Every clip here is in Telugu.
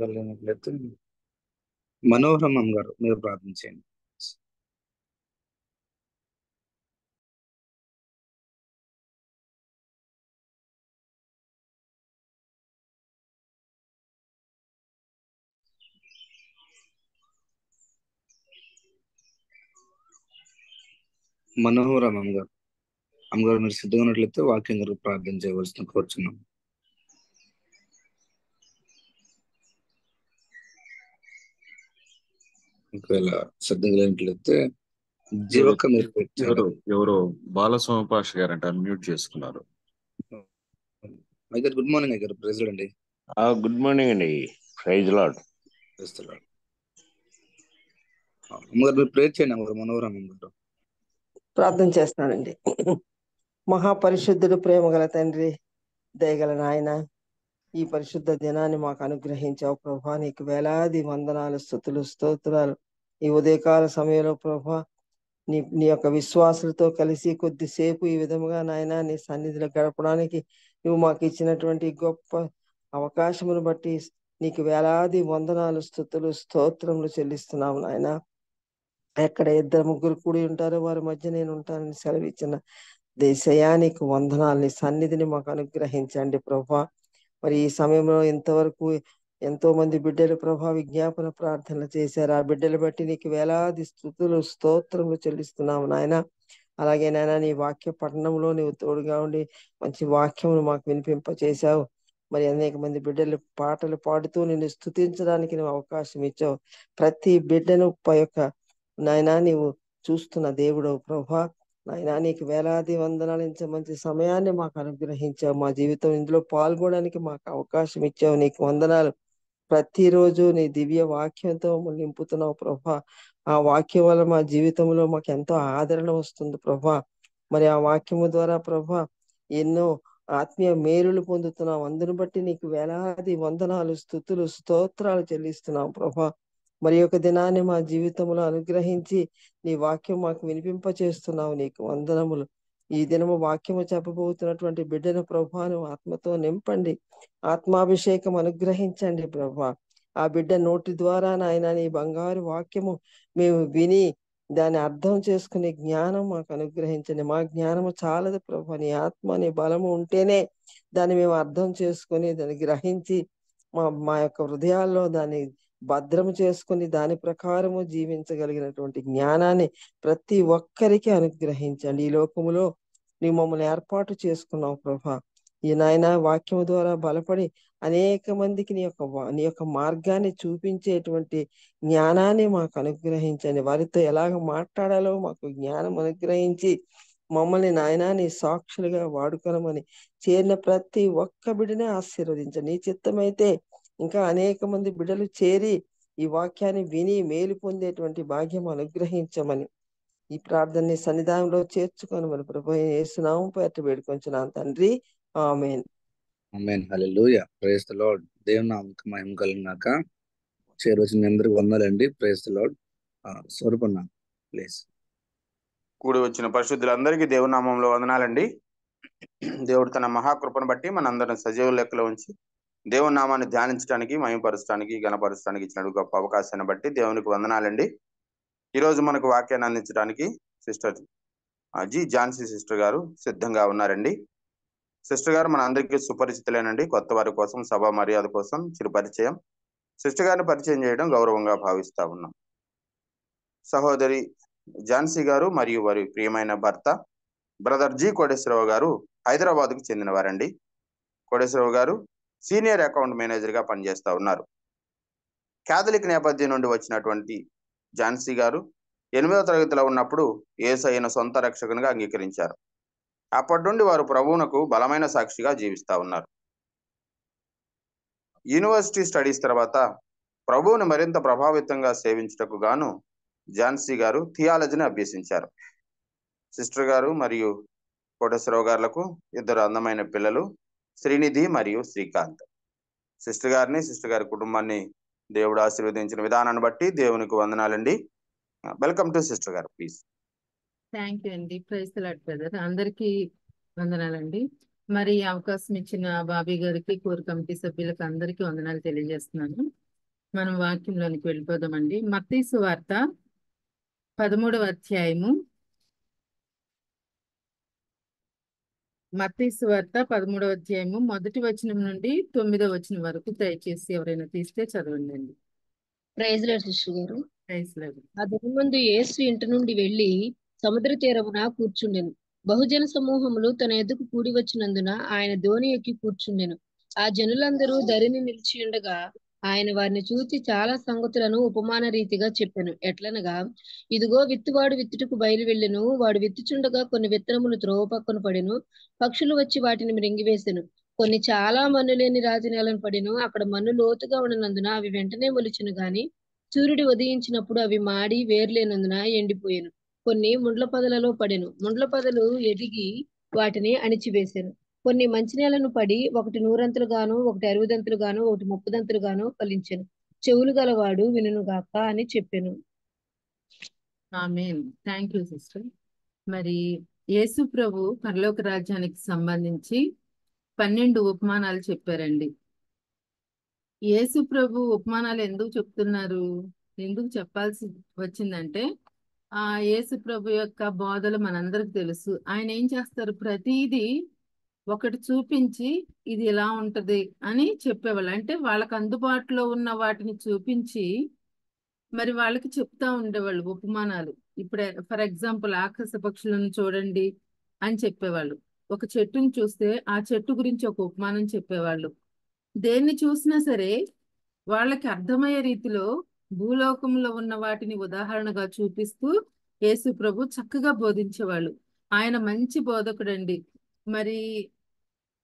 వెళ్ళినట్లయితే మనోరమం గారు మీరు ప్రార్థించండి. మనోరమం గారు అమ్మగారు మీరు సిద్ధంగా ఉన్నట్లయితే వాక్యం గారు ప్రార్థన చేయవలసిన కోరుచున్నాం. ఒకవేళ సిద్ధంగా లేనట్లయితే ఎవరు జీవక్క మీరు ఎవరు పెట్టారు. ఎవరు బాలసోమపాష గారంట అన్మ్యూట్ చేసుకున్నారు. అయ్యగారు గుడ్ మార్నింగ్ అయ్యగారు. ప్రెసిడెంట్ అండి. గుడ్ మార్నింగ్ అండి. Praise Lord. చేస్తున్నాడు అమ్మగారు మీరు ప్రేర్ చేయండి. అమ్మగారు మనోరమం గారు ప్రార్థన చేస్తున్నానండి. మహాపరిశుద్ధుడు, ప్రేమ గల తండ్రి, దయగల నాయన, ఈ పరిశుద్ధ దినాన్ని మాకు అనుగ్రహించావు ప్రభా. నీకు వేలాది వందనాలు, స్తుతులు, స్తోత్రాలు. ఈ ఉదయకాల సమయంలో ప్రభా నీ యొక్క విశ్వాసులతో కలిసి కొద్దిసేపు ఈ విధముగా నాయన నీ సన్నిధిలో గడపడానికి నువ్వు మాకు ఇచ్చినటువంటి గొప్ప అవకాశమును బట్టి నీకు వేలాది వందనాలు, స్తుతులు, స్తోత్రములు చెల్లిస్తున్నాము నాయన. ఎక్కడ ఇద్దరు ముగ్గురు కూడి ఉంటారో వారి మధ్య నేను ఉంటానని సెలవిచ్చిన దేశయానికి వందనాలని సన్నిధిని మాకు అనుగ్రహించండి ప్రభా. మరి ఈ సమయంలో ఇంతవరకు ఎంతో మంది బిడ్డలు ప్రభా విజ్ఞాపన ప్రార్థనలు చేశారు. ఆ బిడ్డలు బట్టి నీకు వేలాది స్తుతులు, స్తోత్రములు చెల్లిస్తున్నాము నాయన. అలాగే నాయన నీ వాక్య పఠనంలో నీవు తోడుగా ఉండి మంచి వాక్యమును మాకు వినిపింప చేశావు. మరి అనేక మంది బిడ్డలు పాటలు పాడుతూ నిన్ను స్తుతించడానికి నువ్వు అవకాశం ఇచ్చావు. ప్రతి బిడ్డను యొక్క నాయనా నీవు చూస్తున్న దేవుడవు ప్రభా. నాయనా నీకు వేలాది వందనాలు. ఇంత మంచి సమయాన్ని మాకు అనుగ్రహించావు. మా జీవితం ఇందులో పాల్గొనడానికి మాకు అవకాశం ఇచ్చావు. నీకు వందనాలు. ప్రతిరోజు నీ దివ్య వాక్యంతో మమ్మల్ని నింపుతున్నావు ప్రభా. ఆ వాక్యం వల్ల మా జీవితంలో మాకు ఎంతో ఆదరణ వస్తుంది ప్రభా. మరి ఆ వాక్యము ద్వారా ప్రభా ఎన్నో ఆత్మీయ మేలులు పొందుతున్నాం. అందును బట్టి నీకు వేలాది వందనాలు, స్తుతులు, స్తోత్రాలు చెల్లిస్తున్నాం ప్రభా. మరి ఒక దినాన్ని మా జీవితంలో అనుగ్రహించి నీ వాక్యం మాకు వినిపింప చేస్తున్నావు. నీకు వందనములు. ఈ దినము వాక్యము చెప్పబోతున్నటువంటి బిడ్డను ప్రభాను ఆత్మతో నింపండి. ఆత్మాభిషేకం అనుగ్రహించండి ప్రభా. ఆ బిడ్డ నోటి ద్వారా నాయన నీ బంగారు వాక్యము మేము విని దాన్ని అర్థం చేసుకునే జ్ఞానం మాకు అనుగ్రహించండి. మా జ్ఞానము చాలదు ప్రభా. నీ ఆత్మ, నీ బలము ఉంటేనే దాన్ని మేము అర్థం చేసుకుని దాన్ని గ్రహించి మా యొక్క హృదయాల్లో దాన్ని భద్రము చేసుకుని దాని ప్రకారము జీవించగలిగినటువంటి జ్ఞానాన్ని ప్రతి ఒక్కరికి అనుగ్రహించండి. ఈ లోకములో నీ మమ్మల్ని ఏర్పాటు చేసుకున్నావు ప్రభా. ఈ నాయన వాక్యము ద్వారా బలపడి అనేక మందికి నీ యొక్క మార్గాన్ని చూపించేటువంటి జ్ఞానాన్ని మాకు అనుగ్రహించండి. వారితో ఎలాగ మాట్లాడాలో మాకు జ్ఞానం అనుగ్రహించి మమ్మల్ని నాయనా నీ సాక్షులుగా వాడుకోనమని చేరిన ప్రతి ఒక్క బిడ్డనే ఆశీర్వదించండి. నీ చిత్తమైతే ఇంకా అనేక మంది బిడ్డలు చేరి ఈ వాక్యాన్ని విని మేలు పొందేటువంటి భాగ్యం అనుగ్రహించమని ఈ ప్రార్థనని సన్నిధానంలో చేర్చుకొని మన ప్రభు యేసునామం పేరట వేడుకొంచున్నాను తండ్రి. ఆమేన్. ఆమేన్. హల్లెలూయా. Praise the Lord. దేవుని నామమునకు మహిమ కలుగుగాక. చేరవచ్చిన మీ అందరికి వందనాలండి. Praise the Lord. స్వరూపన్న ప్లీజ్. కూడి వచ్చిన పరిశుద్ధులందరికీ దేవుని నామంలో వందనాలండి. దేవుడు తన మహాకృపను బట్టి మనందరం సజీవ లెక్కలో ఉంచి దేవుని నామాన్ని ధ్యానించడానికి, మహిమపరచడానికి, గణపరచడానికి ఇచ్చిన గొప్ప అవకాశాన్ని బట్టి దేవునికి వందనాలండి. ఈరోజు మనకు వాక్యాన్ని అందించడానికి సిస్టర్ ఝాన్సీ సిస్టర్ గారు సిద్ధంగా ఉన్నారండి. సిస్టర్ గారు మన అందరికీ సుపరిచితులేనండి. కొత్త వారి కోసం, సభా మర్యాద కోసం చిరు పరిచయం. సిస్టర్ గారిని పరిచయం చేయడం గౌరవంగా భావిస్తా ఉన్నాం. సహోదరి ఝాన్సీ గారు మరియు వారి ప్రియమైన భర్త బ్రదర్ జి కోటేశ్వరరావు గారు హైదరాబాద్కు చెందిన వారండి. కోటేశ్వరరావు గారు సీనియర్ అకౌంట్ మేనేజర్ గా పనిచేస్తా ఉన్నారు. క్యాథలిక్ నేపథ్యం నుండి వచ్చినటువంటి ఝాన్సీ గారు 8వ తరగతిలో ఉన్నప్పుడు యేసయ్యను సొంత రక్షకునిగా అంగీకరించారు. అప్పటి నుండి వారు ప్రభువునకు బలమైన సాక్షిగా జీవిస్తా ఉన్నారు. యూనివర్సిటీ స్టడీస్ తర్వాత ప్రభువుని మరింత ప్రభావితంగా సేవించుటకు గాను ఝాన్సీ గారు థియాలజీని అభ్యసించారు. సిస్టర్ గారు మరియు కోటేశ్వరరావు గారులకు 2 అందమైన పిల్లలు, శ్రీనిధి మరియు శ్రీకాంత్. సిస్టర్ గారిని, సిస్టర్ గారి కుటుంబాన్ని దేవుడు ఆశీర్వదించిన విధానాన్ని బట్టి దేవునికి వందనాలండి. వెల్కమ్ టు సిస్టర్ గారు ప్లీజ్. థ్యాంక్ యూ అండి. Praise the Lord brother. అందరికీ వందనాలండి. మరి ఈ అవకాశం ఇచ్చిన బాబీ గారికి, కోర్ కమిటీ సభ్యులకు అందరికీ వందనాలు తెలియజేస్తున్నాను. మనం వాక్యంలోనికి వెళ్ళిపోదామండి. మత్తయి సువార్త 13వ అధ్యాయము. మత్తయి సువార్త 13వ అధ్యాయము మొదటి వచనం నుండి 9వ వచనం వరకు దయచేసి ఎవరైనా తీస్తే చదవండి. ప్రైజ్ లార్డ్ సిస్టర్ గారు. Praise Lord. ఆ దినమందు యేసు ఇంటి నుండి వెళ్లి సముద్ర తీరమున కూర్చుండెను. బహుజన సమూహములు తన ఎదుకు కూడి వచ్చినందున ఆయన దోణి ఎక్కి కూర్చుండెను. ఆ జనులందరూ ధరిని నిలిచి ఉండగా ఆయన వారిని చూచి చాలా సంగతులను ఉపమాన రీతిగా చెప్పెను. ఎట్లనగా, ఇదిగో విత్తువాడు విత్తుటకు బయలు వెళ్ళెను. వాడు విత్తుచుండగా కొన్ని విత్తనములు త్రోవ పక్కన పడెను. పక్షులు వచ్చి వాటిని మృంగివేసెను. కొన్ని చాలా మన్ను లేని రాతి నేలను పడెను. అక్కడ మన్ను లోతుగా ఉన్నందున అవి వెంటనే మొలిచెను గాని సూర్యుడు ఉదయించినప్పుడు అవి మాడి వేర్లేనందున ఎండిపోయెను. కొన్ని ముండ్ల పొదలలో పడెను. ముండ్ల పొదలు ఎదిగి వాటిని అణిచివేసెను. కొన్ని మంచి నేలను పడి ఒకటి 100 గాను, ఒకటి 60 గాను, ఒకటి 30 గాను ఫలించెను. చెవులు గలవాడు వినుగాక అని చెప్పెను. ఆమేన్. Thank you sister. మరి యేసు ప్రభు పరలోక రాజ్యానికి సంబంధించి 12 ఉపమానాలు చెప్పారండి. యేసు ప్రభు ఉపమానాలు ఎందుకు చెప్తున్నారు, ఎందుకు చెప్పాల్సి వచ్చిందంటే, యేసు ప్రభు యొక్క బోధలు మనందరికి తెలుసు. ఆయన ఏం చేస్తారు, ప్రతిదీ ఒకటి చూపించి ఇది ఎలా ఉంటది అని చెప్పేవాళ్ళు. అంటే వాళ్ళకి అందుబాటులో ఉన్న వాటిని చూపించి మరి వాళ్ళకి చెప్తా ఉండేవాళ్ళు ఉపమానాలు. ఇప్పుడే ఫర్ ఎగ్జాంపుల్ ఆకాశ పక్షులను చూడండి అని చెప్పేవాళ్ళు. ఒక చెట్టుని చూస్తే ఆ చెట్టు గురించి ఒక ఉపమానం చెప్పేవాళ్ళు. దేన్ని చూసినా సరే వాళ్ళకి అర్థమయ్యే రీతిలో భూలోకంలో ఉన్న వాటిని ఉదాహరణగా చూపిస్తూ యేసు ప్రభు చక్కగా బోధించేవాళ్ళు. ఆయన మంచి బోధకుడండి. మరి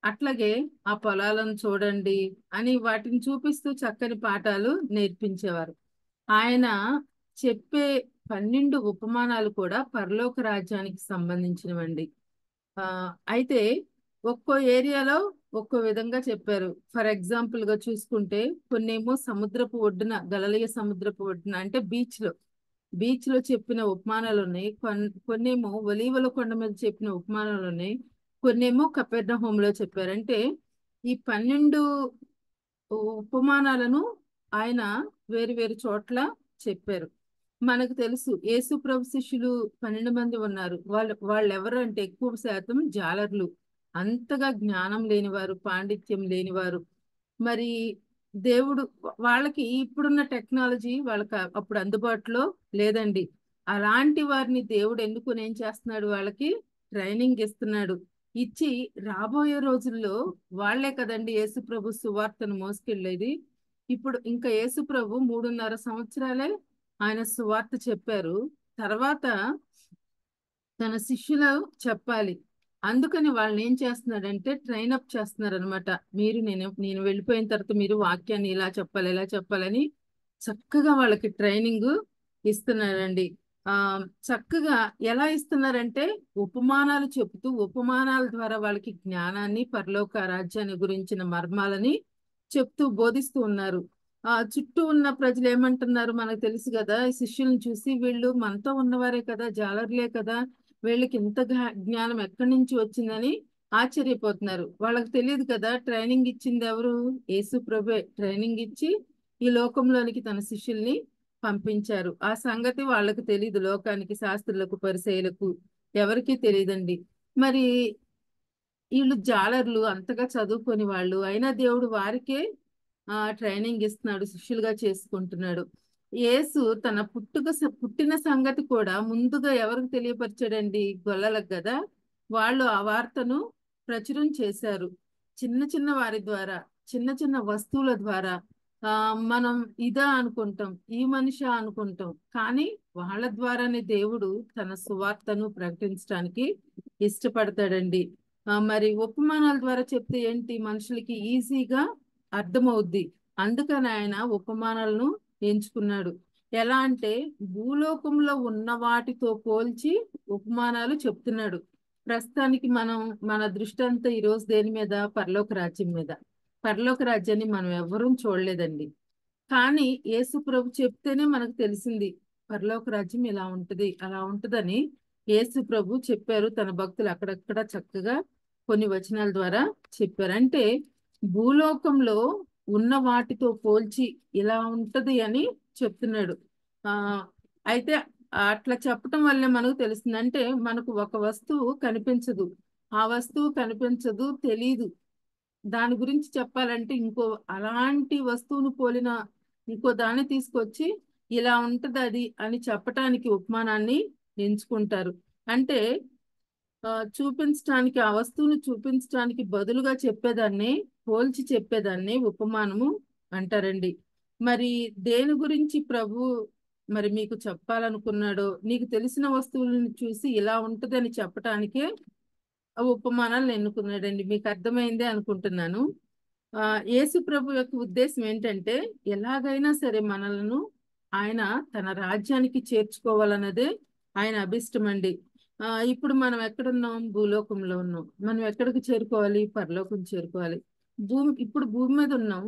అట్లాగే ఆ పొలాలను చూడండి అని వాటిని చూపిస్తూ చక్కని పాఠాలు నేర్పించేవారు. ఆయన చెప్పే 12 ఉపమానాలు కూడా పరలోక రాజ్యానికి సంబంధించినవండి. అయితే ఒక్కో ఏరియాలో ఒక్కో విధంగా చెప్పారు. ఫర్ ఎగ్జాంపుల్ గా చూసుకుంటే కొన్నేమో సముద్రపు ఒడ్డున, గలిలయ సముద్రపు ఒడ్డున అంటే బీచ్ లో చెప్పిన ఉపమానాలు ఉన్నాయి. కొన్నేమో ఒలీవల కొండ మీద చెప్పిన ఉపమానాలు ఉన్నాయి. కొన్నేమో కపెర్నహూములో చెప్పారు. అంటే ఈ 12 ఉపమానాలను ఆయన వేరు వేరు చోట్ల చెప్పారు. మనకు తెలుసు యేసు ప్రభు శిష్యులు 12 మంది ఉన్నారు. వాళ్ళు ఎవరు అంటే ఎక్కువ శాతం జాలర్లు, అంతగా జ్ఞానం లేనివారు, పాండిత్యం లేనివారు. మరి దేవుడు వాళ్ళకి ఇప్పుడున్న టెక్నాలజీ వాళ్ళకి అప్పుడు అందుబాటులో లేదండి. అలాంటి వారిని దేవుడు ఎందుకు ఏం చేస్తున్నాడు, వాళ్ళకి ట్రైనింగ్ ఇస్తున్నాడు. ఇచ్చి రాబోయే రోజుల్లో వాళ్లే కదండి యేసు ప్రభు సువార్తను మోసుకెళ్ళేది. ఇప్పుడు ఇంకా యేసు ప్రభు 3.5 సంవత్సరాలే ఆయన సువార్త చెప్పారు. తర్వాత తన శిష్యులు చెప్పాలి. అందుకని వాళ్ళని ఏం చేస్తున్నాడంటే ట్రైన్ అప్ చేస్తున్నారు అనమాట. నేను వెళ్ళిపోయిన తర్వాత మీరు వాక్యాన్ని ఇలా చెప్పాలి, ఇలా చెప్పాలని చక్కగా వాళ్ళకి ట్రైనింగ్ ఇస్తున్నారండి. చక్కగా ఎలా ఇస్తున్నారంటే ఉపమానాలు చెబుతూ, ఉపమానాల ద్వారా వాళ్ళకి జ్ఞానాన్ని, పరలోక రాజ్యాన్ని గురించిన మర్మాలని చెప్తూ బోధిస్తూ ఉన్నారు. చుట్టూ ఉన్న ప్రజలు ఏమంటున్నారు మనకు తెలుసు కదా. ఈ శిష్యులను చూసి వీళ్ళు మనతో ఉన్నవారే కదా, జాలర్లే కదా, వీళ్ళకి ఇంత జ్ఞానం ఎక్కడి నుంచి వచ్చిందని ఆశ్చర్యపోతున్నారు. వాళ్ళకి తెలియదు కదా ట్రైనింగ్ ఇచ్చింది ఎవరు, యేసు ప్రభువే ట్రైనింగ్ ఇచ్చి ఈ లోకంలోనికి తన శిష్యుల్ని పంపించారు. ఆ సంగతి వాళ్ళకి తెలియదు. లోకానికి, శాస్త్రులకు, పరిసయ్యులకు ఎవరికీ తెలియదండి. మరి వీళ్ళు జాలర్లు, అంతగా చదువుకొని వాళ్ళు, అయినా దేవుడు వారికే ట్రైనింగ్ ఇస్తున్నాడు, శిష్యులుగా చేసుకుంటున్నాడు. యేసు తన పుట్టిన సంగతి కూడా ముందుగా ఎవరికి తెలియపరిచాడండి, గొల్లలకు కదా. వాళ్ళు ఆ వార్తను ప్రచురం చేశారు. చిన్న చిన్న వారి ద్వారా, చిన్న చిన్న వస్తువుల ద్వారా మనం ఇదా అనుకుంటాం, ఈ మనిషి అనుకుంటాం, కానీ వాళ్ళ ద్వారానే దేవుడు తన సువార్తను ప్రకటించడానికి ఇష్టపడతాడండి. మరి ఉపమానాల ద్వారా చెప్తే ఏంటి, మనుషులకి ఈజీగా అర్థమవుద్ది. అందుకని ఆయన ఉపమానాలను ఎంచుకున్నాడు. ఎలా అంటే భూలోకంలో ఉన్న వాటితో పోల్చి ఉపమానాలు చెప్తున్నాడు. ప్రస్తుతానికి మన దృష్టి అంతా ఈరోజు దేని మీద, పరలోక రాజ్యం మీద. పరలోక రాజ్యాన్ని మనం ఎవ్వరూ చూడలేదండి. కానీ యేసు ప్రభు చెప్తేనే మనకు తెలిసింది పరలోక రాజ్యం ఇలా ఉంటది, అలా ఉంటదని యేసు ప్రభు చెప్పారు. తన భక్తులు అక్కడక్కడ చక్కగా కొన్ని వచనాల ద్వారా చెప్పారు. అంటే భూలోకంలో ఉన్న వాటితో పోల్చి ఇలా ఉంటది అని చెప్తున్నాడు. ఆ అయితే అట్లా చెప్పటం వల్ల మనకు తెలుస్తుంది. అంటే మనకు ఒక వస్తువు కనిపించదు, ఆ వస్తువు కనిపించదు, తెలీదు. దాని గురించి చెప్పాలంటే ఇంకో అలాంటి వస్తువును పోలిన ఇంకో దాన్ని తీసుకొచ్చి ఇలా ఉంటది అది అని చెప్పటానికి ఉపమానాన్ని ఎంచుకుంటారు. అంటే చూపించడానికి, ఆ వస్తువును చూపించడానికి బదులుగా చెప్పేదాన్ని, పోల్చి చెప్పేదాన్ని ఉపమానము అంటారండి. మరి దేని గురించి ప్రభు మరి మీకు చెప్పాలనుకున్నాడో, నీకు తెలిసిన వస్తువులను చూసి ఇలా ఉంటదని చెప్పటానికే ఆ ఉపమానాలను ఎన్నుకున్నాడండి. మీకు అర్థమైందే అనుకుంటున్నాను. యేసు ప్రభు యొక్క ఉద్దేశం ఏంటంటే ఎలాగైనా సరే మనలను ఆయన తన రాజ్యానికి చేర్చుకోవాలన్నదే ఆయన అభిష్టం అండి. ఇప్పుడు మనం ఎక్కడున్నాం? భూలోకంలో ఉన్నాం. మనం ఎక్కడికి చేరుకోవాలి? పరలోకం చేరుకోవాలి. ఇప్పుడు భూమి మీద ఉన్నాం.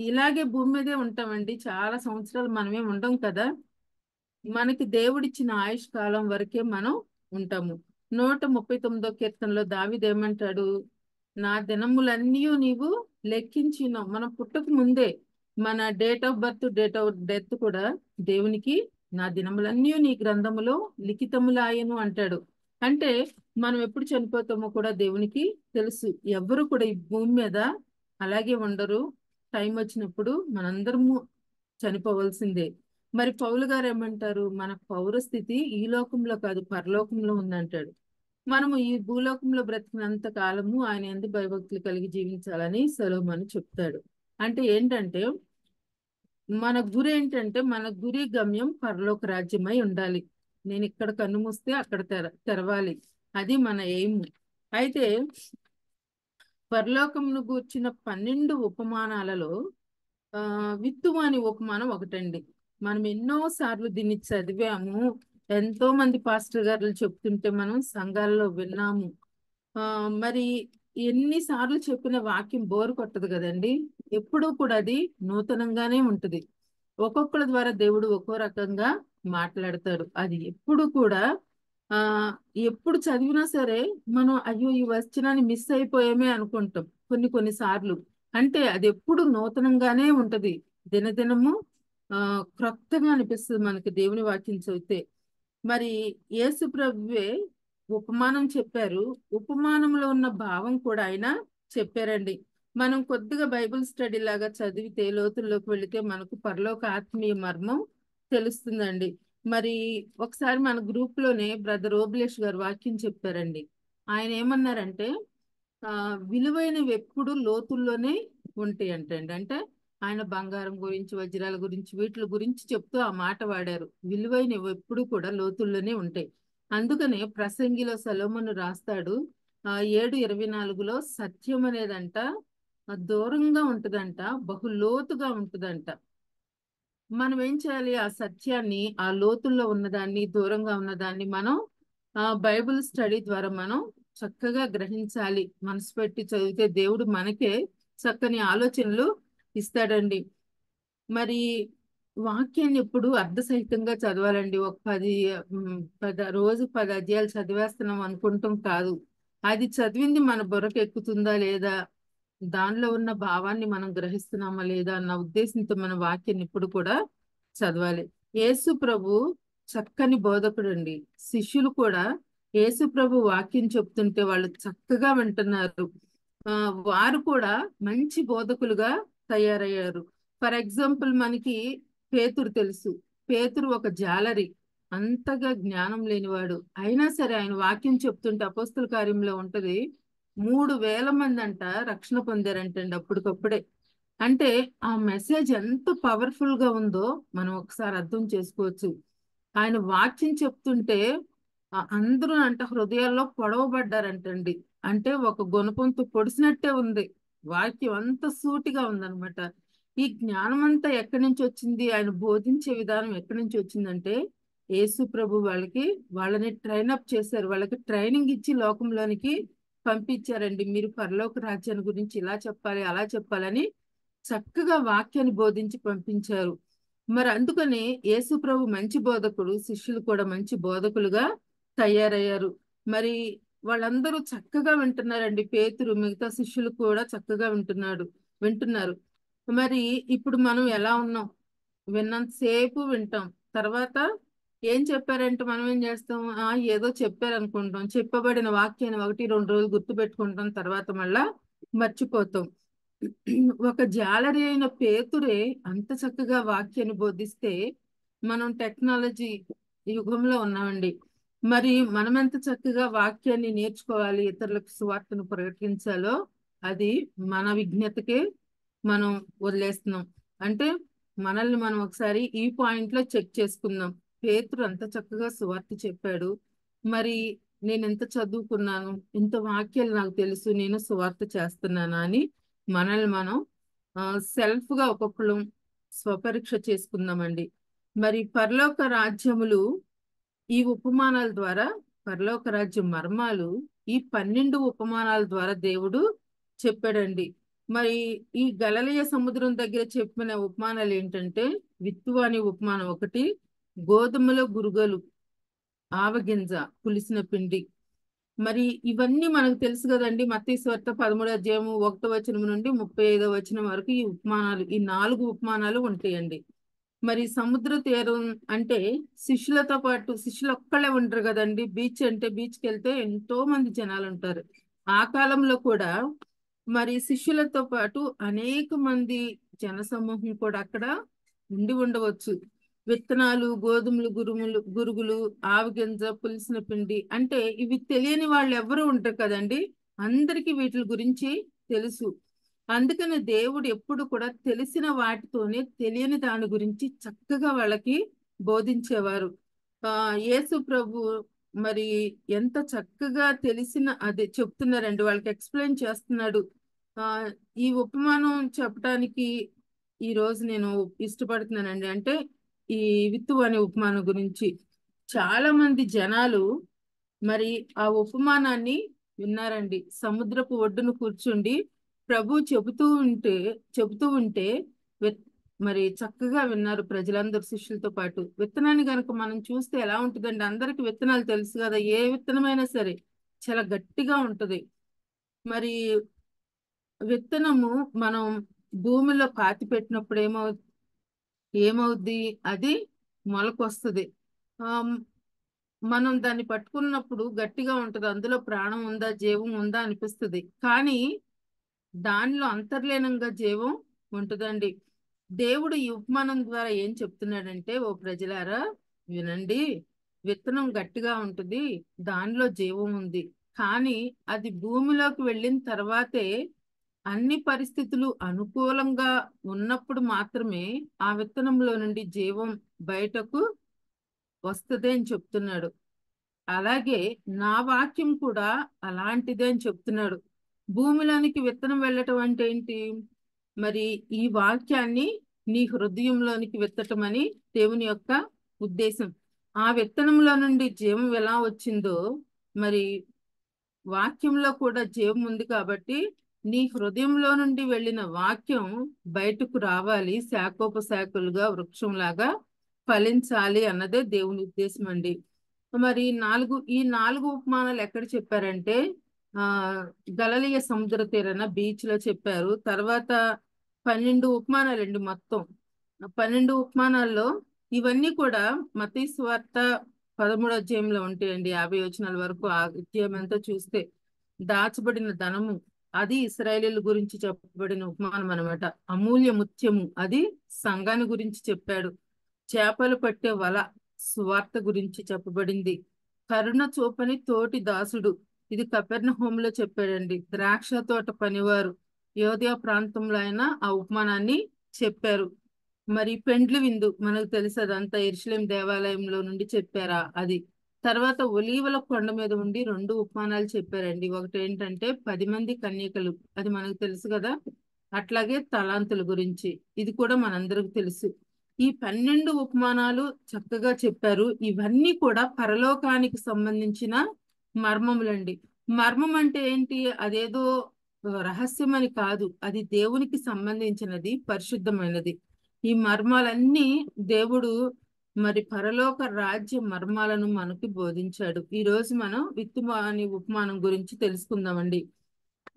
ఇలాగే భూమి మీదే ఉంటామండి. చాలా సంవత్సరాలు మనమే ఉండం కదా. మనకి దేవుడిచ్చిన ఆయుష్ కాలం వరకే మనం ఉంటాము. 139వ కీర్తనలో దావీదు ఏమంటాడు? నా దినములన్నీ నీవు లెక్కించినావు. మనం పుట్టక ముందే మన date of birth, date of death కూడా దేవునికి నా దినములన్నీ నీ గ్రంథములో లిఖితములాయను అంటాడు. అంటే మనం ఎప్పుడు చనిపోతామో కూడా దేవునికి తెలుసు. ఎవరు కూడా ఈ భూమి మీద అలాగే ఉండరు. టైం వచ్చినప్పుడు మనందరము చనిపోవలసిందే. మరి పౌలు గారు ఏమంటారు? మన పౌరస్థితి ఈ లోకంలో కాదు, పరలోకంలో ఉందంటాడు. మనము ఈ భూలోకంలో బ్రతికినంత కాలము ఆయన యందు భయభక్తులు కలిగి జీవించాలని సొలొమోను చెప్తాడు. అంటే ఏంటంటే మన గురి ఏంటంటే, మన గురి గమ్యం పరలోక రాజ్యమై ఉండాలి. నేను ఇక్కడ కన్ను మూస్తే అక్కడ తెరవాలి. అది మన ఎయిమ్. అయితే పరలోకమును గూర్చిన 12 ఉపమానాలలో విత్తువాని ఉపమానం ఒకటండి. మనం ఎన్నో సార్లు దీన్ని చదివాము. ఎంతో మంది పాస్టర్ గారు చెప్తుంటే మనం సంఘాల్లో విన్నాము. మరి ఎన్నిసార్లు చెప్పిన వాక్యం బోరు కొట్టదు కదండి. ఎప్పుడూ కూడా అది నూతనంగానే ఉంటుంది. ఒక్కొక్కరి ద్వారా దేవుడు ఒక్కో రకంగా మాట్లాడతాడు. అది ఎప్పుడు కూడా ఎప్పుడు చదివినా సరే మనం అయ్యో ఈ వచనాన్ని మిస్ అయిపోయామే అనుకుంటాం కొన్ని సార్లు. అంటే అది ఎప్పుడు నూతనంగానే ఉంటది. దినదినము క్రొత్తగా అనిపిస్తుంది మనకి దేవుని వాక్యం చదివితే. మరి యేసు ప్రభువే ఉపమానం చెప్పారు. ఉపమానంలో ఉన్న భావం కూడా ఆయన చెప్పారండి. మనం కొద్దిగా బైబిల్ స్టడీ లాగా చదివితే, లోతుల్లోకి వెళితే మనకు పరలోక ఆత్మీయ మర్మం తెలుస్తుందండి. మరి ఒకసారి మన గ్రూప్ లోనే బ్రదర్ ఓబులేష్ గారు వాక్యం చెప్పారండి. ఆయన ఏమన్నారంటే విలువైనవి ఎప్పుడు లోతుల్లోనే ఉంటాయి అంటండి. అంటే ఆయన బంగారం గురించి, వజ్రాల గురించి, వీటి గురించి చెప్తూ ఆ మాట వాడారు. విలువైనవి ఎప్పుడు కూడా లోతుల్లోనే ఉంటాయి. అందుకనే ప్రసంగిలో సొలొమోను రాస్తాడు 7:24లో సత్యం అనేదంట దూరంగా ఉంటుందంట, బహు లోతుగా ఉంటుందంట. మనం ఏం చేయాలి? ఆ సత్యాన్ని, ఆ లోతుల్లో ఉన్నదాన్ని, దూరంగా ఉన్నదాన్ని మనం బైబిల్ స్టడీ ద్వారా మనం చక్కగా గ్రహించాలి. మనసు పెట్టి చదివితే దేవుడు మనకే చక్కని ఆలోచనలు ఇస్తాడండి. మరి వాక్యాన్ని ఎప్పుడు అర్థసహితంగా చదవాలండి. ఒక 10 రోజు 10 అధ్యాయాలు చదివేస్తున్నాం అనుకుంటాం కాదు. అది చదివింది మన బుర్రకు ఎక్కుతుందా లేదా, దానిలో ఉన్న భావాన్ని మనం గ్రహిస్తున్నామా లేదా అన్న ఉద్దేశంతో మన వాక్యాన్ని ఇప్పుడు కూడా చదవాలి. యేసు ప్రభు చక్కని బోధకుడు అండి. శిష్యులు కూడా యేసు ప్రభు వాక్యం చెప్తుంటే వాళ్ళు చక్కగా వింటున్నారు. వారు కూడా మంచి బోధకులుగా తయారయ్యారు. ఫర్ ఎగ్జాంపుల్ మనకి పేతురు తెలుసు. పేతురు ఒక జాలరి, అంతగా జ్ఞానం లేనివాడు. అయినా సరే ఆయన వాక్యం చెప్తుంటే అపోస్తల కార్యంలో ఉంటది 3,000 మంది అంట రక్షణ పొందారంటండి అప్పటికప్పుడే. అంటే ఆ మెసేజ్ ఎంత పవర్ఫుల్ గా ఉందో మనం ఒకసారి అర్థం చేసుకోవచ్చు. ఆయన వాక్యం చెప్తుంటే అందరూ అంట హృదయాల్లో పొడవబడ్డారంటండి. అంటే ఒక గుణపంతో పొడిసినట్టే ఉంది. వాక్యం అంత సూటిగా ఉందన్నమాట. ఈ జ్ఞానం అంతా ఎక్కడి నుంచి వచ్చింది? ఆయన బోధించే విధానం ఎక్కడి నుంచి వచ్చిందంటే యేసు ప్రభు వాళ్ళని ట్రైనప్ చేశారు. వాళ్ళకి ట్రైనింగ్ ఇచ్చి లోకంలోనికి పంపించారండి. మీరు పరలోక రాజ్యాన్ని గురించి ఇలా చెప్పాలి, అలా చెప్పాలని చక్కగా వాక్యాన్ని బోధించి పంపించారు. మరి అందుకని యేసు ప్రభు మంచి బోధకుడు, శిష్యులు కూడా మంచి బోధకులుగా తయారయ్యారు. మరి వాళ్ళందరూ చక్కగా వింటున్నారండి. పేతురు మిగతా శిష్యులు కూడా చక్కగా వింటున్నారు. మరి ఇప్పుడు మనం ఎలా ఉన్నాం? విన్నంతసేపు వింటాం. తర్వాత ఏం చెప్పారంటే మనం ఏం చేస్తాం? ఏదో చెప్పారనుకుంటాం. చెప్పబడిన వాక్యాన్ని 1-2 రోజులు గుర్తుపెట్టుకుంటాం. తర్వాత మళ్ళా మర్చిపోతాం. ఒక జాలరి అయిన పేతురే అంత చక్కగా వాక్యాన్ని బోధిస్తే మనం టెక్నాలజీ యుగంలో ఉన్నామండి. మరి మనం ఎంత చక్కగా వాక్యాన్ని నేర్చుకోవాలి, ఇతరులకు సువార్తను ప్రకటించాలో అది మన విజ్ఞతకే మనం వదిలేస్తున్నాం. అంటే మనల్ని మనం ఒకసారి ఈ పాయింట్ లో చెక్ చేసుకుందాం. పేతురు అంత చక్కగా సువార్త చెప్పాడు. మరి నేను ఎంత చదువుకున్నాను, ఇంత వాక్యాలు నాకు తెలుసు, నేను సువార్త చేస్తున్నానా అని మనల్ని మనం సెల్ఫ్ గా ఒక్కొక్కరు స్వపరీక్ష చేసుకుందామండి. మరి పరలోక రాజ్యములు ఈ ఉపమానాల ద్వారా, పరలోక రాజ్య మర్మాలు ఈ 12 ఉపమానాల ద్వారా దేవుడు చెప్పాడండి. మరి ఈ గలిలయ సముద్రం దగ్గర చెప్పిన ఉపమానాలు ఏంటంటే, విత్తువ అనే ఉపమానం ఒకటి, గోధుమల గురుగలు, ఆవగింజ, పులిసిన పిండి. మరి ఇవన్నీ మనకు తెలుసు కదండి. మత్తయి సువార్త 13వ అధ్యాయము 1వ వచనం నుండి 35వ వచనం వరకు ఈ ఉపమానాలు, ఈ 4 ఉపమానాలు ఉంటాయండి. మరి సముద్ర తీరం అంటే శిష్యులతో పాటు, శిష్యులు ఒక్కళ్ళే ఉంటారు కదండి. బీచ్ అంటే బీచ్కి వెళ్తే ఎంతో మంది జనాలు ఉంటారు. ఆ కాలంలో కూడా మరి శిష్యులతో పాటు అనేక మంది జనసమూహం కూడా అక్కడ ఉండవచ్చు. విత్తనాలు, గోధుమలు, గురుగులు, ఆవగింజ, పులిసిన పిండి అంటే ఇవి తెలియని వాళ్ళు ఎవరు ఉంటారు కదండి. అందరికీ వీటి గురించి తెలుసు. అందుకని దేవుడు ఎప్పుడు కూడా తెలిసిన వాటితోనే తెలియని దాని గురించి చక్కగా వాళ్ళకి బోధించేవారు. యేసు ప్రభు మరి ఎంత చక్కగా తెలిసిన అదే చెప్తున్నారండి, వాళ్ళకి ఎక్స్ప్లెయిన్ చేస్తున్నాడు. ఈ ఉపమానం చెప్పడానికి ఈ రోజు నేను ఇష్టపడుతున్నానండి. అంటే ఈ విత్తు అనే ఉపమానం గురించి చాలా మంది జనాలు మరి ఆ ఉపమానాన్ని విన్నారండి. సముద్రపు ఒడ్డును కూర్చుండి ప్రభు చెబుతూ ఉంటే మరి చక్కగా విన్నారు ప్రజలందరూ శిష్యులతో పాటు. విత్తనాన్ని కనుక మనం చూస్తే ఎలా ఉంటుందండి? అందరికి విత్తనాలు తెలుసు కదా, ఏ విత్తనమైనా సరే చాలా గట్టిగా ఉంటది. మరి విత్తనము మనం భూమిలో పాతి పెట్టినప్పుడు ఏమవుద్ది? అది మొలకొస్తుంది. మనం దాన్ని పట్టుకున్నప్పుడు గట్టిగా ఉంటది, అందులో ప్రాణం ఉందా, జీవం ఉందా అనిపిస్తుంది. కానీ దానిలో అంతర్లీనంగా జీవం ఉంటుందండి. దేవుడు ఈ ఉపమానం ద్వారా ఏం చెప్తున్నాడంటే, ఓ ప్రజలారా వినండి, విత్తనం గట్టిగా ఉంటుంది, దానిలో జీవం ఉంది. కానీ అది భూమిలోకి వెళ్ళిన తర్వాతే అన్ని పరిస్థితులు అనుకూలంగా ఉన్నప్పుడు మాత్రమే ఆ విత్తనంలో నుండి జీవం బయటకు వస్తుంది అని చెప్తున్నాడు. అలాగే నా వాక్యం కూడా అలాంటిదే అని చెప్తున్నాడు. భూమిలోనికి విత్తనం వెళ్ళటం అంటే ఏంటి? మరి ఈ వాక్యాన్ని నీ హృదయంలోనికి విత్తటం అని దేవుని యొక్క ఉద్దేశం. ఆ విత్తనంలో నుండి జీవం ఎలా వచ్చిందో మరి వాక్యంలో కూడా జీవం ఉంది. కాబట్టి నీ హృదయంలో నుండి వెళ్ళిన వాక్యం బయటకు రావాలి, శాఖోపశాఖలుగా వృక్షంలాగా ఫలించాలి అన్నదే దేవుని ఉద్దేశం అండి. మరి ఈ 4 ఉపమానాలు ఎక్కడ చెప్పారంటే గలిలయ సముద్ర తీరాన బీచ్ లో చెప్పారు. తర్వాత 12 ఉపమానాలండి మొత్తం. 12 ఉపమానాల్లో ఇవన్నీ కూడా మత్తయి సువార్త 13వ అధ్యాయంలో ఉంటాయండి. 50 వచనాల వరకు ఆ అధ్యాయం అంతా చూస్తే దాచబడిన ధనము, అది ఇశ్రాయేలీయుల గురించి చెప్పబడిన ఉపమానం అనమాట. అమూల్య ముత్యము, అది సంఘాన్ని గురించి చెప్పాడు. చేపలు పట్టే వల, సువార్త గురించి చెప్పబడింది. కరుణ చూపని తోటి దాసుడు, ఇది కపెర్నహూములో చెప్పాడండి. ద్రాక్ష తోట పనివారు, యోదయ ప్రాంతంలో అయినా ఆ ఉపమానాన్ని చెప్పారు. మరి పెండ్లి విందు మనకు తెలుసు, అదంతా యెరూషలేం దేవాలయంలో నుండి చెప్పారా అది. తర్వాత ఒలీవల కొండ మీద ఉండి 2 ఉపమానాలు చెప్పారండి. ఒకటి ఏంటంటే 10 మంది కన్యకలు, అది మనకు తెలుసు కదా. అట్లాగే తలాంతుల గురించి, ఇది కూడా మనందరికి తెలుసు. ఈ 12 ఉపమానాలు చక్కగా చెప్పారు. ఇవన్నీ కూడా పరలోకానికి సంబంధించిన మర్మములండి. మర్మం అంటే ఏంటి? అదేదో రహస్యమని కాదు, అది దేవునికి సంబంధించినది, పరిశుద్ధమైనది. ఈ మర్మాలన్నీ దేవుడు మరి పరలోక రాజ్య మర్మాలను మనకి బోధించాడు. ఈ రోజు మనం విత్తువాని ఉపమానం గురించి తెలుసుకుందామండి.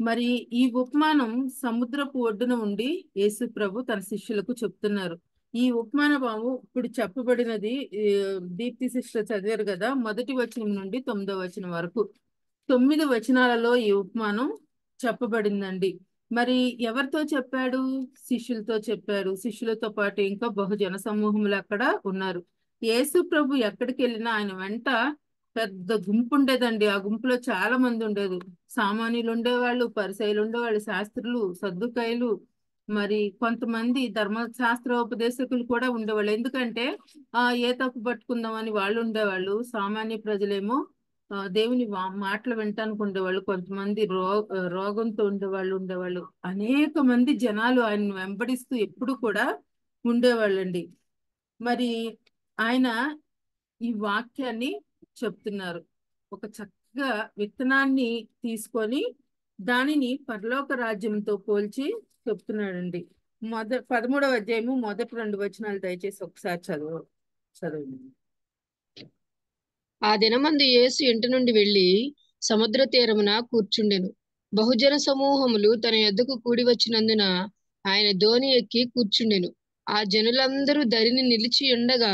మరి ఈ ఉపమానం సముద్రపు ఒడ్డున ఉండి యేసు ప్రభు తన శిష్యులకు చెప్తున్నారు. ఈ ఉపమానం ఇప్పుడు చెప్పబడినది దీప్తి సిస్టర్ చదివారు కదా, 1వ వచనం నుండి 9వ వచనం వరకు 9 వచనాలలో ఈ ఉపమానం చెప్పబడిందండి. మరి ఎవరితో చెప్పాడు? శిష్యులతో చెప్పారు. శిష్యులతో పాటు ఇంకా బహుజన సమూహములు అక్కడ ఉన్నారు. యేసు ప్రభు ఎక్కడికి వెళ్ళినా ఆయన వెంట పెద్ద గుంపు ఉండేదండి. ఆ గుంపులో చాలా మంది ఉండేది. సామాన్యులు ఉండేవాళ్ళు, పరిసయ్యులు ఉండేవాళ్ళు, శాస్త్రులు, సద్దుకాయలు, మరి కొంతమంది ధర్మశాస్త్రోపదేశకులు కూడా ఉండేవాళ్ళు. ఎందుకంటే ఏ తప్పు పట్టుకుందామని వాళ్ళు ఉండేవాళ్ళు. సామాన్య ప్రజలేమో దేవుని మాటలు వినటానికి ఉండేవాళ్ళు. కొంతమంది రోగంతో ఉండేవాళ్ళు. అనేక మంది జనాలు ఆయన వెంబడిస్తూ ఎప్పుడు కూడా ఉండేవాళ్ళండి. మరి ఆయన ఈ వాక్యాన్ని చెప్తున్నారు. ఒక చక్కగా విత్తనాన్ని తీసుకొని దానిని పరలోక రాజ్యంతో పోల్చి చెప్తున్నాడండి. 13వ అధ్యాయము మొదటి 2 వచనాలు దయచేసి ఒకసారి చదవండి. ఆ దినమందు యేసు ఇంటి నుండి వెళ్లి సముద్ర తీరమున కూర్చుండెను. బహుజన సమూహములు తన యొద్దకు కూడి వచ్చినందున ఆయన దోణి ఎక్కి కూర్చుండెను. ఆ జనులందరూ దరిని నిలిచి ఉండగా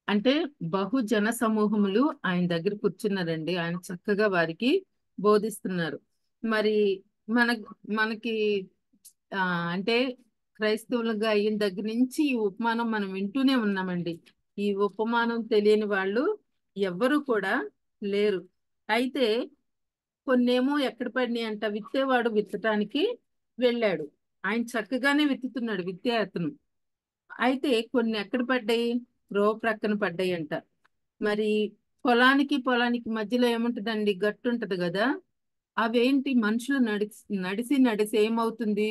అంటే బహుజన సమూహములు ఆయన దగ్గర కూర్చున్నారండి. ఆయన చక్కగా వారికి బోధిస్తున్నారు. మరి మనకి అంటే క్రైస్తవులుగా అయిన దగ్గర నుంచి ఈ ఉపమానం మనం వింటూనే ఉన్నామండి. ఈ ఉపమానం తెలియని వాళ్ళు ఎవ్వరూ కూడా లేరు. అయితే కొన్నేమో ఎక్కడ పడినాయి అంట, విత్తేవాడు విత్తటానికి వెళ్ళాడు. ఆయన చక్కగానే విత్తుతున్నాడు, విత్తే అతను. అయితే కొన్ని ఎక్కడ పడ్డాయి? ప్రక్కన పడ్డాయి అంట. మరి పొలానికి మధ్యలో ఏముంటదండి? గట్టు ఉంటది కదా. అవేంటి? మనుషులు నడిసి ఏమవుతుంది?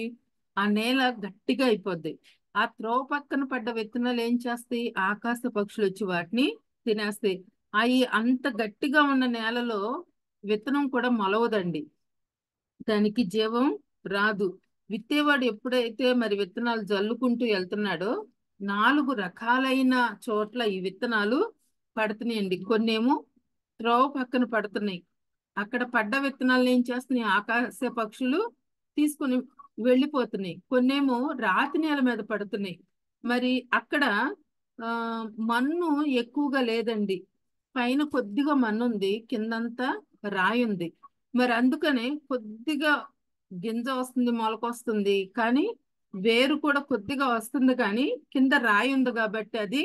ఆ నేల గట్టిగా అయిపోద్ది. ఆ పక్కన పడ్డ విత్తనాలు ఏం చేస్తాయి? ఆకాశ పక్షులు వచ్చి వాటిని తినేస్తాయి. అవి అంత గట్టిగా ఉన్న నేలలో విత్తనం కూడా మొలవదండి, దానికి జీవం రాదు. విత్తేవాడు ఎప్పుడైతే మరి విత్తనాలు జల్లుకుంటూ వెళ్తున్నాడో 4 రకాలైన చోట్ల ఈ విత్తనాలు పడుతున్నాయండి. కొన్నేమో పక్కన పడుతున్నాయి. అక్కడ పడ్డ విత్తనాలను ఏం చేస్తున్నాయి? ఆకాశ పక్షులు తీసుకుని వెళ్ళిపోతున్నాయి. కొన్నేమో రాతి నేల మీద పడుతున్నాయి. మరి అక్కడ మన్ను ఎక్కువగా లేదండి. పైన కొద్దిగా మన్ను ఉంది, కిందంతా రాయి ఉంది. మరి అందుకనే కొద్దిగా గింజ వస్తుంది, మొలకొస్తుంది, కానీ వేరు కూడా కొద్దిగా వస్తుంది, కానీ కింద రాయి ఉంది కాబట్టి అది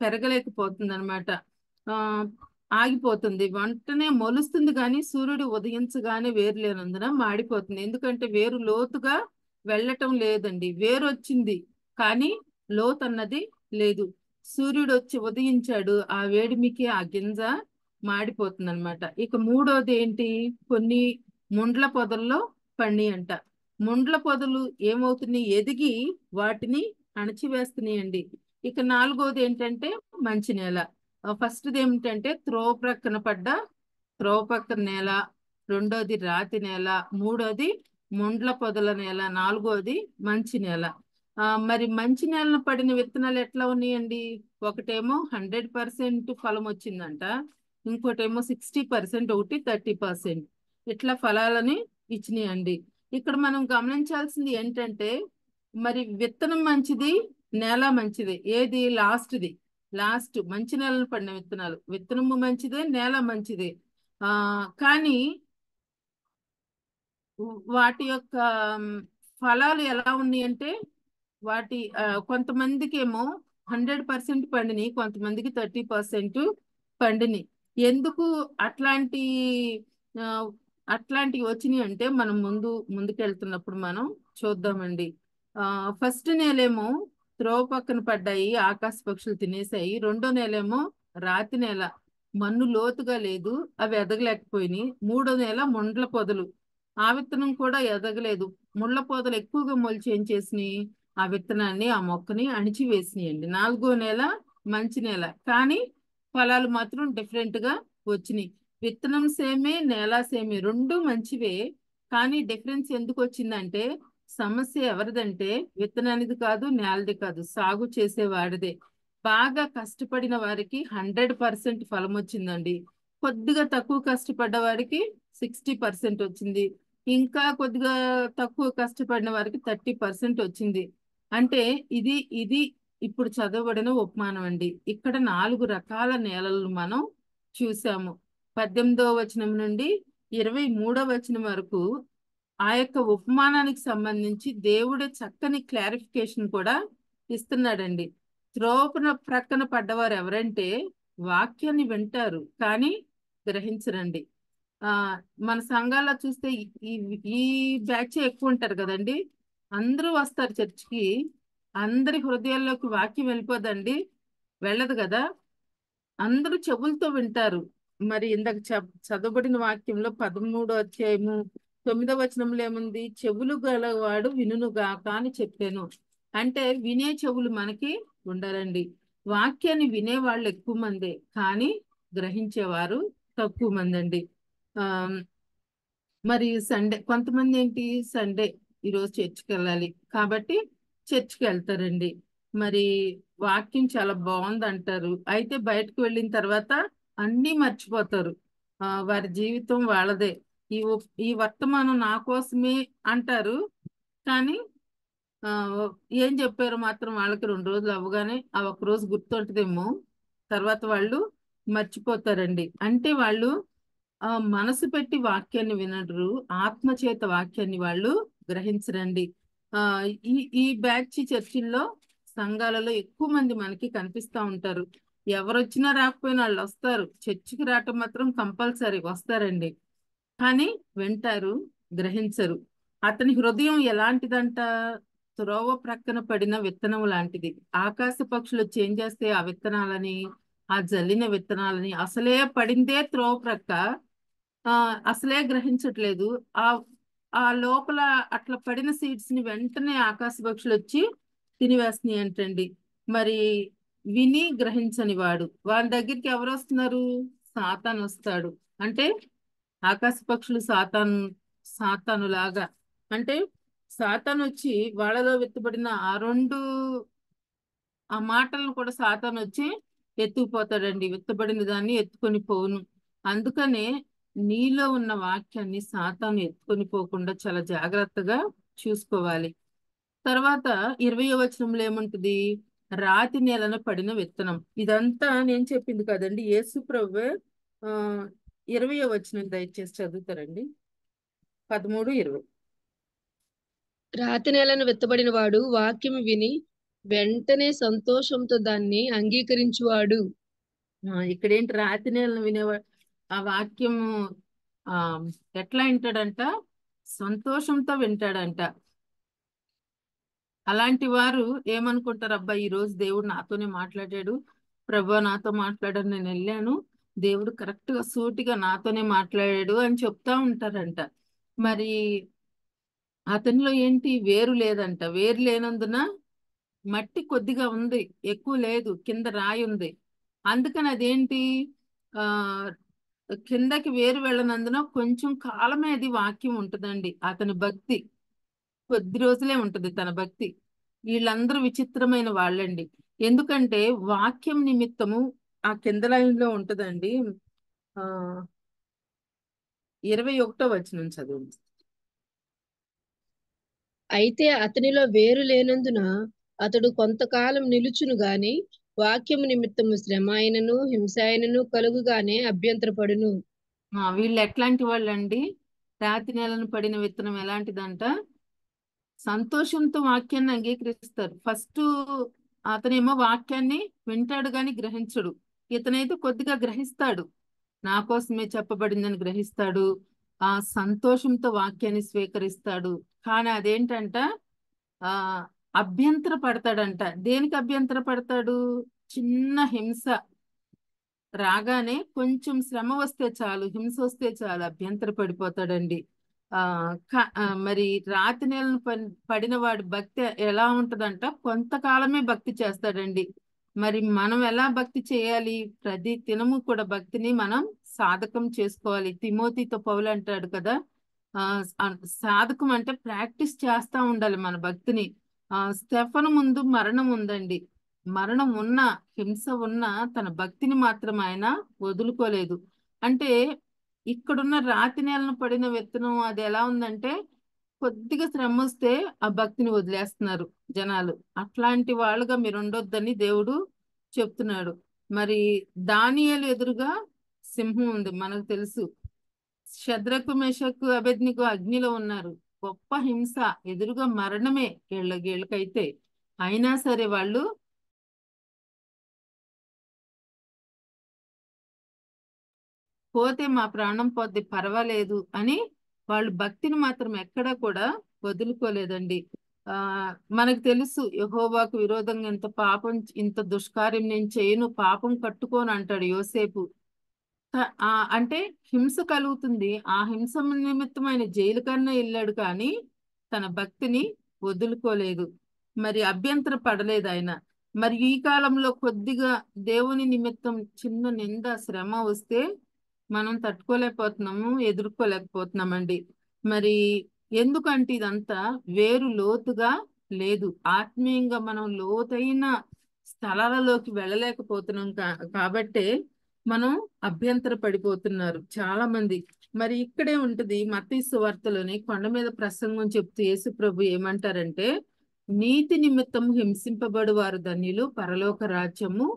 పెరగలేకపోతుంది అనమాట. ఆగిపోతుంది. వెంటనే మొలుస్తుంది, కానీ సూర్యుడు ఉదయించగానే వేరు లేనందున మాడిపోతుంది. ఎందుకంటే వేరు లోతుగా వెళ్ళటం లేదండి. వేరు వచ్చింది కానీ లోతు అన్నది లేదు. సూర్యుడు వచ్చి ఉదయించాడు, ఆ వేడిమికి ఆ గింజ మాడిపోతుంది అనమాట. ఇక మూడోది ఏంటి? కొన్ని ముండ్ల పొదల్లో పండి అంట. ముండ్ల పొదలు ఏమవుతున్నాయి? ఎదిగి వాటిని అణచివేస్తున్నాయండి. ఇక 4వది ఏంటంటే మంచి నేల. ఫస్ట్ది ఏమిటంటే త్రోవ పక్కన నేల, 2వది రాతి నేల, 3వది ముండ్ల పొదల నేల, 4వది మంచి నేల. మరి మంచి నేలను పడిన విత్తనాలు ఎట్లా ఉన్నాయండి? ఒకటేమో 100% ఫలం వచ్చిందంట, ఇంకోటేమో 60%, ఒకటి 30%. ఇట్లా ఫలాలని ఇచ్చినాయండి. ఇక్కడ మనం గమనించాల్సింది ఏంటంటే మరి విత్తనం మంచిది, నేల మంచిది. ఏది? లాస్ట్ మంచి నేలను పడిన విత్తనము మంచిదే, నేల మంచిదే. కానీ వాటి యొక్క ఫలాలు ఎలా ఉన్నాయి అంటే కొంతమందికి ఏమో 100% పండిని, కొంతమందికి 30% పండిని. ఎందుకు అట్లాంటివి వచ్చినాయి అంటే మనం ముందుకెళ్తున్నప్పుడు మనం చూద్దామండి. ఫస్ట్ నేలేమో త్రోవ పక్కన పడ్డాయి, ఆకాశ పక్షులు తినేసాయి. 2వ నేలేమో రాతి నేల, మన్ను లోతుగా లేదు, అవి ఎదగలేకపోయినాయి. 3వ నేల ముండ్ల పొదలు, ఆ విత్తనం కూడా ఎదగలేదు. ముళ్ళ పొదలు ఎక్కువగా మొలిచి ఏం చేసినాయి? ఆ విత్తనాన్ని, ఆ మొక్కని అణిచివేసినాయండి. 4వ నేల మంచి నేల, కానీ ఫలాలు మాత్రం డిఫరెంట్ గా వచ్చినాయి. విత్తనం సేమే, నేల సేమే, 2 మంచివే, కానీ డిఫరెన్స్ ఎందుకు వచ్చిందంటే సమస్య ఎవరిదంటే విత్తనానిది కాదు, నేలది కాదు, సాగు చేసేవాడిదే. బాగా కష్టపడిన వారికి 100% ఫలం వచ్చిందండి. కొద్దిగా తక్కువ కష్టపడ్డ వారికి 60% వచ్చింది. ఇంకా కొద్దిగా తక్కువ కష్టపడిన వారికి 30% వచ్చింది. అంటే ఇది ఇది ఇప్పుడు చదవబడిన ఉపమానం అండి. ఇక్కడ 4 రకాల నేలలను మనం చూసాము. 18వ వచనం నుండి 23వ వచనం వరకు ఆ యొక్క ఉపమానానికి సంబంధించి దేవుడే చక్కని క్లారిఫికేషన్ కూడా ఇస్తున్నాడండి. త్రోవన ప్రక్కన పడ్డవారు ఎవరంటే వాక్యాన్ని వింటారు కానీ గ్రహించరండి. ఆ మన సంఘాల్లో చూస్తే ఈ ఈ బ్యాచ్ ఎక్కువ ఉంటారు కదండి. అందరూ వస్తారు చర్చికి, అందరి హృదయాల్లోకి వాక్యం వెళ్ళిపోదండి, వెళ్ళదు కదా. అందరూ చెవులతో వింటారు. మరి ఇందాక చదవబడిన వాక్యంలో 13వ అధ్యాయము 9వ వచనంలో ఏముంది? చెవులు గలవాడు వినుగాక అని చెప్పాను. అంటే వినే చెవులు మనకి ఉండాలండి. వాక్యాన్ని వినే వాళ్ళు ఎక్కువ మందే కానీ గ్రహించేవారు తక్కువ మంది అండి. ఆ మరి సండే కొంతమంది ఏంటి, సండే ఈరోజు చర్చికి వెళ్ళాలి కాబట్టి చర్చికి వెళ్తారండి. మరి వాక్యం చాలా బాగుంది అంటారు, అయితే బయటకు వెళ్ళిన తర్వాత అన్నీ మర్చిపోతారు. వారి జీవితం వాళ్ళదే. ఈ వర్తమానం నా కోసమే అంటారు కానీ ఆ ఏం చెప్పారు మాత్రం వాళ్ళకి 2 రోజులు అవ్వగానే ఆ ఒక్క రోజు గుర్తుంటదేమో, తర్వాత వాళ్ళు మర్చిపోతారండి. అంటే వాళ్ళు మనసు పెట్టి వాక్యాన్ని వినరు, ఆత్మచేత వాక్యాన్ని వాళ్ళు గ్రహించరండి. ఆ ఈ ఈ బ్యాచ్ చర్చిల్లో సంఘాలలో ఎక్కువ మంది మనకి కనిపిస్తూ ఉంటారు. ఎవరొచ్చినా రాకపోయినా వాళ్ళు వస్తారు. చర్చికి రావటం మాత్రం కంపల్సరీ వస్తారండి. కానీ వింటారు, గ్రహించరు. అతని హృదయం ఎలాంటిదంట? త్రోవ ప్రక్కన పడిన విత్తనం లాంటిది. ఆకాశ పక్షులు వచ్చి ఏం చేస్తే ఆ విత్తనాలని, ఆ జల్లిన విత్తనాలని, అసలే పడిందే త్రోవ ప్రక్క, అసలే గ్రహించట్లేదు. ఆ ఆ లోపల అట్లా పడిన సీడ్స్ ని వెంటనే ఆకాశ పక్షులు వచ్చి తినివేస్తున్నాయి అంటండి. మరి విని గ్రహించని వాడు, వాడి దగ్గరికి ఎవరు వస్తున్నారు? సాతాను వస్తాడు. అంటే ఆకాశ పక్షులు సాతాను లాగా. అంటే సాతాను వచ్చి వాళ్ళలో విత్తబడిన ఆ మాటలను కూడా సాతాను వచ్చి ఎత్తుకుపోతాడండి. విత్తబడిన దాన్ని ఎత్తుకొని పోవును. అందుకనే నీలో ఉన్న వాక్యాన్ని సాతాను ఎత్తుకొని పోకుండా చాలా జాగ్రత్తగా చూసుకోవాలి. తర్వాత 20వ వచనంలో ఏముంటది? రాతి నేలను పడిన విత్తనం. ఇదంతా నేను చెప్పింది కదండి, యేసు ప్రభువే. 20వ వచనం దయచేసి చదువుతారండి, 13, 20. రాతి నేలను విత్తబడిన వాడు వాక్యము విని వెంటనే సంతోషంతో దాన్ని అంగీకరించువాడు. ఇక్కడేంటి? రాతి నేలను వినేవాడు ఆ వాక్యము ఎట్లా వింటాడంట? సంతోషంతో వింటాడంట. అలాంటి వారు ఏమనుకుంటారు? అబ్బా, ఈ రోజు దేవుడు నాతోనే మాట్లాడాడు, ప్రభు నాతో మాట్లాడాడు, నేను వెళ్ళాను, దేవుడు కరెక్ట్ గా సూటిగా నాతోనే మాట్లాడాడు అని చెప్తా ఉంటారంట. మరి అతనిలో ఏంటి? వేరు లేదంట. వేరు లేనందున మట్టి కొద్దిగా ఉంది, ఎక్కువ లేదు, కింద రాయి ఉంది. అందుకని అదేంటి, ఆ కిందకి వేరు వెళ్ళనందున కొంచెం కాలమే అది వాక్యం ఉంటుందండి. అతని భక్తి కొద్ది రోజులే ఉంటది, తన భక్తి. వీళ్ళందరూ విచిత్రమైన వాళ్ళండి. ఎందుకంటే వాక్యం నిమిత్తము ఆ కింద లైన్లో ఉంటదండి. 21వ వచనం చదువు. అయితే అతనిలో వేరు లేనందున అతడు కొంతకాలం నిలుచును గాని వాక్యము నిమిత్తము శ్రమ అయినను హింస అయినను కలుగుగానే అభ్యంతరపడును. వీళ్ళు ఎట్లాంటి వాళ్ళండి? రాతి నేలను పడిన విత్తనం ఎలాంటిదంట? సంతోషంతో వాక్యాన్ని అంగీకరిస్తారు. ఫస్ట్ అతనేమో వాక్యాన్ని వింటాడు గాని గ్రహించడు. ఇతనైతే కొద్దిగా గ్రహిస్తాడు, నా కోసమే చెప్పబడిందని గ్రహిస్తాడు, ఆ సంతోషంతో వాక్యాన్ని స్వీకరిస్తాడు. కానీ అదేంటంట, ఆ అభ్యంతర పడతాడంట. దేనికి అభ్యంతర పడతాడు? చిన్న హింస రాగానే, కొంచెం శ్రమ వస్తే చాలు, హింస వస్తే చాలు అభ్యంతర పడిపోతాడండి. మరి రాతి నేలను పడిన వాడి భక్తి ఎలా ఉంటదంట? కొంతకాలమే భక్తి చేస్తాడండి. మరి మనం ఎలా భక్తి చేయాలి? ప్రతి దినము కూడా భక్తిని మనం సాధకం చేసుకోవాలి. తిమోతితో పౌలు అంటాడు కదా, ఆ సాధకం అంటే ప్రాక్టీస్ చేస్తా ఉండాలి మన భక్తిని. స్టెఫను ముందు మరణం ఉందండి. మరణం ఉన్న, హింస ఉన్న తన భక్తిని మాత్రం ఆయన వదులుకోలేదు. అంటే ఇక్కడున్న రాతి నేలను పడిన విత్తనం అది ఎలా ఉందంటే, కొద్దిగా శ్రమ వస్తే ఆ భక్తిని వదిలేస్తున్నారు జనాలు. అట్లాంటి వాళ్ళుగా మీరు ఉండొద్దని దేవుడు చెప్తున్నాడు. మరి దానియేలు ఎదురుగా సింహం ఉంది, మనకు తెలుసు. శద్రకు మేషకు అబేద్నెగో అగ్నిలో ఉన్నారు. గొప్ప హింస, ఎదురుగా మరణమే వీళ్ళకైతే. అయినా సరే వాళ్ళు పోతే మా ప్రాణం పోతే పర్వాలేదు అని వాళ్ళు భక్తిని మాత్రం ఎక్కడా కూడా వదులుకోలేదండి. ఆ మనకు తెలుసు యెహోవాకు విరోధంగా ఇంత పాపం, ఇంత దుష్కార్యం నేను చేయను, పాపం కట్టుకోను అంటాడు యోసేపు. అంటే హింస కలుగుతుంది, ఆ హింస నిమిత్తం ఆయన జైలు కన్నా వెళ్ళాడు, కానీ తన భక్తిని వదులుకోలేదు. మరి అభ్యంతర పడలేదు ఆయన. మరి ఈ కాలంలో కొద్దిగా దేవుని నిమిత్తం చిన్న నింద, శ్రమ వస్తే మనం తట్టుకోలేకపోతున్నాము, ఎదుర్కోలేకపోతున్నామండి. మరి ఎందుకంటే ఇదంతా వేరు లోతుగా లేదు. ఆత్మీయంగా మనం లోతైన స్థలాలలోకి వెళ్ళలేకపోతున్నాం. కాబట్టే మనం అభ్యంతర పడిపోతున్నారు చాలా మంది. మరి ఇక్కడే ఉంటది మత్తయి సువార్తలోని కొండ మీద ప్రసంగం చెప్తూ యేసు ప్రభు ఏమంటారంటే, నీతి నిమిత్తం హింసింపబడు వారు ధన్యులు, పరలోక రాజ్యము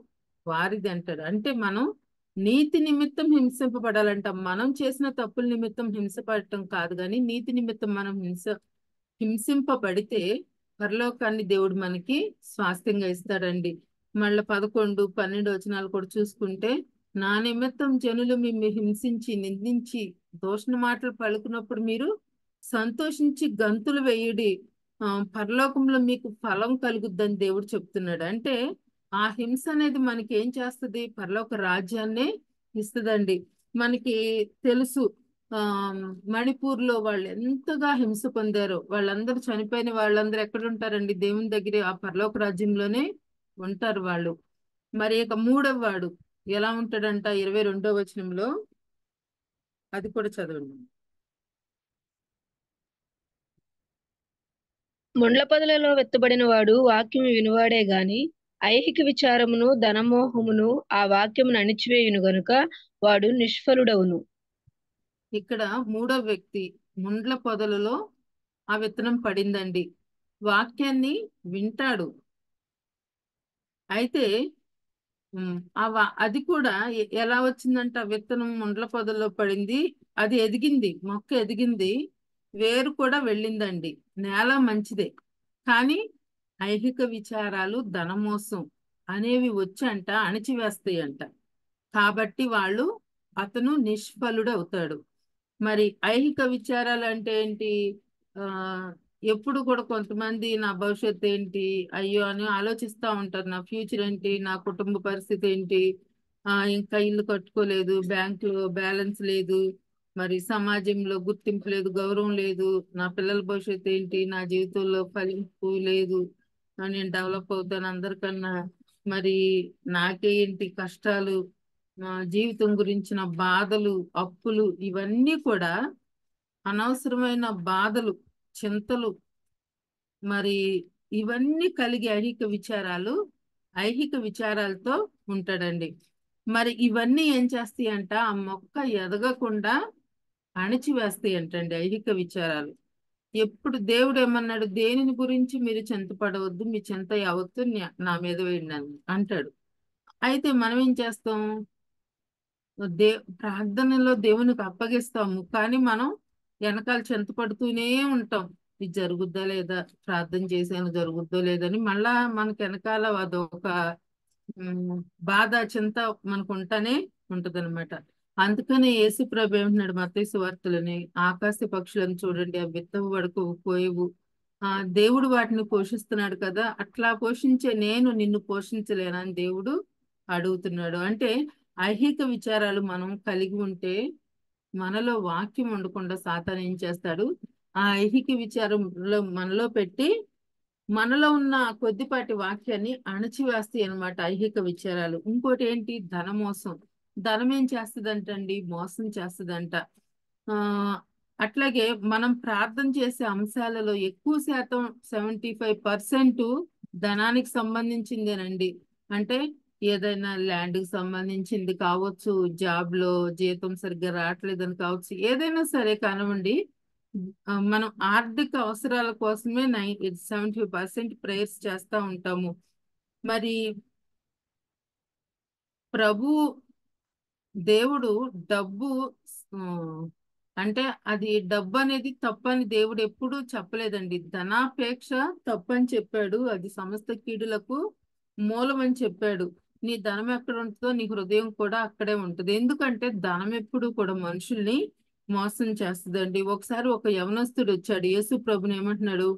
వారిది అంటాడు. అంటే మనం నీతి నిమిత్తం హింసింపబడాలంట. మనం చేసిన తప్పుల నిమిత్తం హింసపడటం కాదు, కానీ నీతి నిమిత్తం మనం హింసింపబడితే పరలోకాన్ని దేవుడు మనకి స్వాస్థ్యంగా ఇస్తాడండి. మళ్ళీ 11, 12 వచనాలు కూడా చూసుకుంటే, నా నిమిత్తం జనులు మిమ్మల్ని హింసించి, నిందించి, దూషణ మాటలు పలుకున్నప్పుడు మీరు సంతోషించి గంతులు వేయుడి, పరలోకంలో మీకు ఫలం కలుగుద్దని దేవుడు చెప్తున్నాడు. అంటే ఆ హింస అనేది మనకి ఏం చేస్తుంది? పరలోక రాజ్యాన్నే ఇస్తుందండి. మనకి తెలుసు మణిపూర్ లో వాళ్ళు ఎంతగా హింస పొందారో. వాళ్ళందరూ చనిపోయిన వాళ్ళందరూ ఎక్కడ ఉంటారండి? దేవుని దగ్గర, ఆ పరలోక రాజ్యంలోనే ఉంటారు వాళ్ళు. మరి ఇక మూడవ వాడు ఎలా ఉంటాడంట? 22వ వచనంలో అది కూడా చదవండి. ముండ్ల పొదలలో వెత్తబడిన వాడు వాక్యము వినువాడే గాని ఐహిక విచారమును ధనమోహమును ఆ వాక్యమును అణిచివేయును గనుక వాడు నిష్ఫలుడవును. ఇక్కడ మూడవ వ్యక్తి ముండ్ల పొదలలో ఆ విత్తనం పడిందండి. వాక్యాన్ని వింటాడు, అయితే అది కూడా ఎలా వచ్చిందంటే, ఆ విత్తనం ముండ్ల పొదల్లో పడింది, అది ఎదిగింది, మొక్క ఎదిగింది, వేరు కూడా వెళ్ళిందండి. నేల మంచిదే, కానీ ఐహిక విచారాలు, ధనమోసం అనేవి వచ్చంట అణిచివేస్తాయంట. కాబట్టి అతను నిష్ఫలుడు అవుతాడు. మరి ఐహిక విచారాలు అంటే ఏంటి? ఎప్పుడు కూడా కొంతమంది నా భవిష్యత్తు ఏంటి అయ్యో అని ఆలోచిస్తూ ఉంటారు. నా ఫ్యూచర్ ఏంటి, నా కుటుంబ పరిస్థితి ఏంటి, ఇంకా ఇల్లు కట్టుకోలేదు, బ్యాంకులో బ్యాలెన్స్ లేదు, మరి సమాజంలో గుర్తింపు లేదు, గౌరవం లేదు, నా పిల్లల భవిష్యత్తు ఏంటి, నా జీవితంలో ఫలింపు లేదు, నేను డెవలప్ అవుతాను అందరికన్నా, మరి నాకేంటి కష్టాలు, జీవితం గురించిన బాధలు, అప్పులు, ఇవన్నీ కూడా అనవసరమైన బాధలు, చింతలు, మరి ఇవన్నీ కలిగి ఐహిక విచారాలతో ఉంటాడండి. మరి ఇవన్నీ ఏం చేస్తాయి అంట? ఆ మొక్క ఎదగకుండా అణిచివేస్తాయి అంటండి ఐహిక విచారాలు. ఎప్పుడు దేవుడు ఏమన్నాడు? దేనిని గురించి మీరు చింతపడవద్దు, మీ చింత యావత్తు నా మీద వేయండి అంటాడు. అయితే మనం ఏం చేస్తాం? ప్రార్థనలో దేవునికి అప్పగిస్తాము, కానీ మనం వెనకాల చింతపడుతూనే ఉంటాం. ఇది జరుగుద్దా లేదా, ప్రార్థన చేసాను జరుగుద్దో లేదని మళ్ళా మనకి వెనకాల అదొక బాధ, చింత మనకు ఉంటానే ఉంటదన్నమాట. అందుకనే యేసు ప్రభు ఏమంటున్నాడు మత్తయి సువార్తలోని, ఆకాశ పక్షులను చూడండి, ఆ విత్తవు వడకు పోయేవు, దేవుడు వాటిని పోషిస్తున్నాడు కదా, అట్లా పోషించే నేను నిన్ను పోషించలేనని దేవుడు అడుగుతున్నాడు. అంటే ఐహిక విచారాలు మనం కలిగి ఉంటే మనలో వాక్యం ఉండకుండా సాతాను ఏం చేస్తాడు? ఆ ఐహిక విచారంలో మనలో పెట్టి మనలో ఉన్న కొద్దిపాటి వాక్యాన్ని అణచివేస్తాయి అన్నమాట ఐహిక విచారాలు. ఇంకోటి ఏంటి? ధనమోసం. ధనం ఏం చేస్తుందంటండి? మోసం చేస్తుందంట. అట్లాగే మనం ప్రార్థన చేసే అంశాలలో ఎక్కువ శాతం 75% ధనానికి సంబంధించిందేనండి. అంటే ఏదైనా ల్యాండ్కి సంబంధించింది కావచ్చు, జాబ్ లో జీతం సరిగ్గా రావట్లేదని కావచ్చు, ఏదైనా సరే కానివ్వండి. మనం ఆర్థిక అవసరాల కోసమే 75% ప్రేయర్స్ చేస్తూ ఉంటాము. మరి ప్రభు దేవుడు డబ్బు ఆ, అంటే అది డబ్బు అనేది తప్పని దేవుడు ఎప్పుడూ చెప్పలేదండి. ధనాపేక్ష తప్పని చెప్పాడు. అది సమస్త కీడులకు మూలం అని చెప్పాడు. నీ ధనం ఎక్కడ ఉంటుందో నీ హృదయం కూడా అక్కడే ఉంటుంది. ఎందుకంటే ధనం ఎప్పుడు కూడా మనుషుల్ని మోసం చేస్తుందండి. ఒకసారి ఒక యవనస్తుడు వచ్చాడు, యేసు ప్రభుని ఏమంటున్నాడు,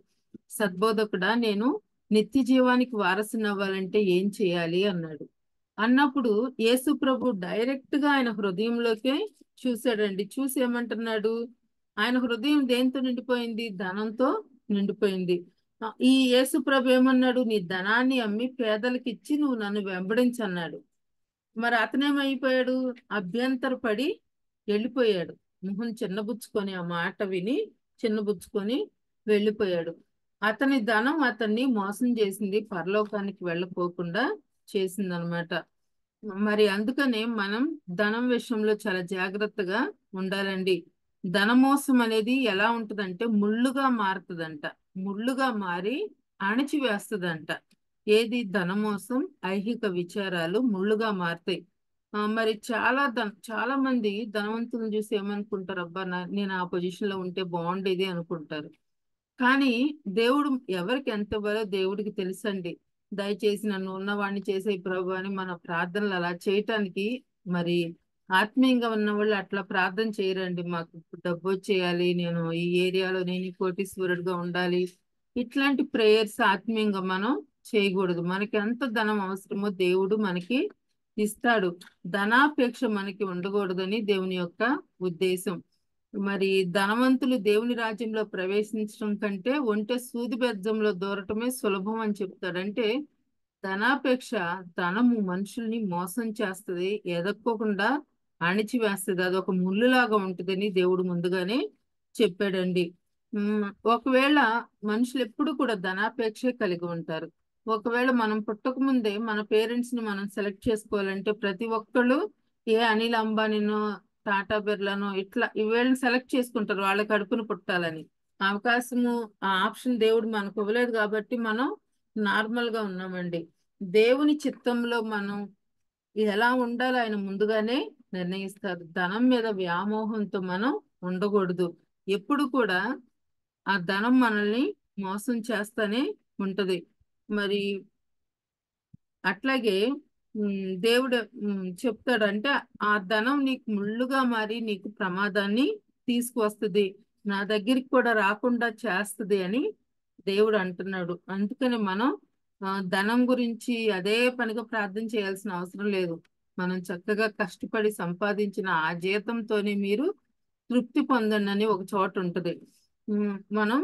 సద్బోధకుడా, నేను నిత్య జీవానికి వారసుని అవ్వాలంటే ఏం చేయాలి అన్నాడు. అన్నప్పుడు యేసు ప్రభు డైరెక్ట్ గా ఆయన హృదయంలోకే చూశాడండి. చూసి ఏమంటున్నాడు, ఆయన హృదయం దేంతో నిండిపోయింది? ధనంతో నిండిపోయింది. ఈ యేసు ప్రభు ఏమన్నాడు, నీ ధనాన్ని అమ్మి పేదలకు ఇచ్చి నువ్వు నన్ను వెంబడించన్నాడు. మరి అతనేమైపోయాడు? అభ్యంతరపడి వెళ్ళిపోయాడు. మొహం చిన్నబుచ్చుకొని, ఆ మాట విని చిన్నబుచ్చుకొని వెళ్ళిపోయాడు. అతని ధనం అతన్ని మోసం చేసింది, పరలోకానికి వెళ్ళకోకుండా చేసిందనమాట. మరి అందుకనే మనం ధనం విషయంలో చాలా జాగ్రత్తగా ఉండాలండి. ధనమోసం అనేది ఎలా ఉంటదంటే ముళ్ళుగా మారుతుందంట. ముళ్ళుగా మారి అణిచివేస్తుందంట. ఏది? ధనమోసం, ఐహిక విచారాలు ముళ్ళుగా మారుతాయి. మరి చాలా మంది ధనవంతులను చూసి ఏమనుకుంటారు, అబ్బా నేను ఆ పొజిషన్ లో ఉంటే బాగుండేది అనుకుంటారు. కానీ దేవుడు ఎవరికి ఎంత ఇవ్వాలో దేవుడికి తెలుసండి. దయచేసి నన్ను ఉన్నవాడిని చేసే ప్రభు అని మన ప్రార్థనలు అలా చేయటానికి, మరి ఆత్మీయంగా ఉన్న వాళ్ళు అట్లా ప్రార్థన చేయరండి. మాకు డబ్బు వచ్చేయాలి, నేను ఈ ఏరియాలో నేను ఈ కోటీశ్వరుడుగా ఉండాలి, ఇట్లాంటి ప్రేయర్స్ ఆత్మీయంగా మనం చేయకూడదు. మనకి ఎంత ధనం అవసరమో దేవుడు మనకి ఇస్తాడు. ధనాపేక్ష మనకి ఉండకూడదని దేవుని యొక్క ఉద్దేశం. మరి ధనవంతులు దేవుని రాజ్యంలో ప్రవేశించడం కంటే ఒంటె సూది బెజ్జంలో దూరటమే సులభం అని చెప్తాడు. అంటే ధనాపేక్ష, ధనము మనుషుల్ని మోసం చేస్తుంది, ఎదక్కోకుండా అణిచివేస్తుంది. అది ఒక ముళ్ళులాగా ఉంటుందని దేవుడు ముందుగానే చెప్పాడండి. ఒకవేళ మనుషులు ఎప్పుడు కూడా ధనాపేక్షే కలిగి ఉంటారు. ఒకవేళ మనం పుట్టక ముందే మన పేరెంట్స్ ని మనం సెలెక్ట్ చేసుకోవాలంటే ప్రతి ఒక్కళ్ళు ఏ అనిల్ అంబానీనో టాటా బిర్లానో ఇట్లా వీళ్ళని సెలెక్ట్ చేసుకుంటారు వాళ్ళ కడుపును పుట్టాలని. అవకాశము, ఆ ఆప్షన్ దేవుడు మనకు ఇవ్వలేదు కాబట్టి మనం నార్మల్ గా ఉన్నామండి. దేవుని చిత్తంలో మనం ఎలా ఉండాలో ఆయన ముందుగానే నిర్ణయిస్తారు. ధనం మీద వ్యామోహంతో మనం ఉండకూడదు. ఎప్పుడు కూడా ఆ ధనం మనల్ని మోసం చేస్తానే ఉంటది. మరి అట్లాగే దేవుడు చెప్తాడు, అంటే ఆ ధనం నీకు ముళ్ళుగా మారి నీకు ప్రమాదాన్ని తీసుకువస్తుంది, నా దగ్గరికి కూడా రాకుండా చేస్తుంది అని దేవుడు అంటున్నాడు. అందుకని మనం ధనం గురించి అదే పనిగా ప్రార్థన చేయాల్సిన అవసరం లేదు. మనం చక్కగా కష్టపడి సంపాదించిన ఆ జీతంతోనే మీరు తృప్తి పొందండి అని ఒక చోట ఉంటది. మనం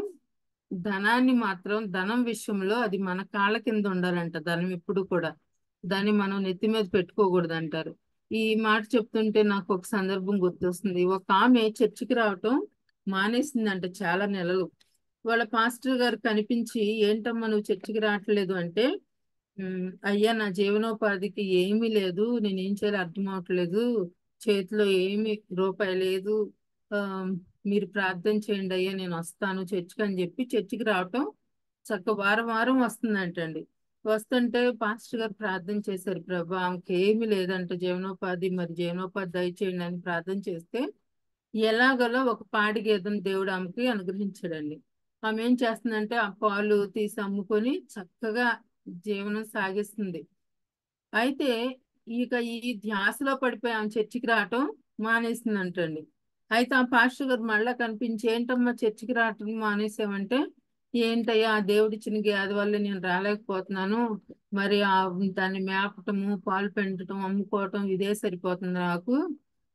ధనాన్ని మాత్రం, ధనం విషయంలో అది మన కాళ్ళ కింద ఉండాలంట. ధనం ఎప్పుడు కూడా దాన్ని మనం నెత్తి మీద పెట్టుకోకూడదు అంటారు. ఈ మాట చెప్తుంటే నాకు ఒక సందర్భం గుర్తొస్తుంది. ఒక ఆమె చర్చికి రావటం మానేసిందంట చాలా నెలలు. వాళ్ళ పాస్టర్ గారు కనిపించి, ఏంటమ్మా నువ్వు చర్చికి రావట్లేదు అంటే, అయ్యా నా జీవనోపాధికి ఏమీ లేదు, నేనేం చేయాలో అర్థం అవట్లేదు, చేతిలో ఏమి రూపాయి లేదు, మీరు ప్రార్థన చేయండి అయ్యా నేను వస్తాను చర్చికి అని చెప్పి చర్చికి రావటం వారం వారం వస్తుందంటండి. వస్తుంటే పాస్టర్ గారు ప్రార్థన చేశారు, ప్రభా ఆమెకి ఏమీ లేదంట జీవనోపాధి, మరి జీవనోపాధి దయచేయండి అని ప్రార్థన చేస్తే ఎలాగలో ఒక పాడి గేదెను దేవుడు ఆమెకి అనుగ్రహించాడండి. ఆమె ఏం చేస్తుందంటే ఆ పాలు తీసి అమ్ముకొని చక్కగా జీవనం సాగిస్తుంది. అయితే ఇక ఈ ధ్యాసలో పడిపోయి ఆమె చర్చికి రావటం మానేసిందంటండి. అయితే ఆ పాస్టర్ గారు మళ్ళా కనిపించి, ఏంటమ్మా చర్చికి రావటం మానేసామంటే, ఏంటయ్యా ఆ దేవుడిచ్చిన గేదె వల్ల నేను రాలేకపోతున్నాను, మరి దాన్ని మేపటము, పాలు పెంచటం, అమ్ముకోవటం ఇదే సరిపోతుంది నాకు,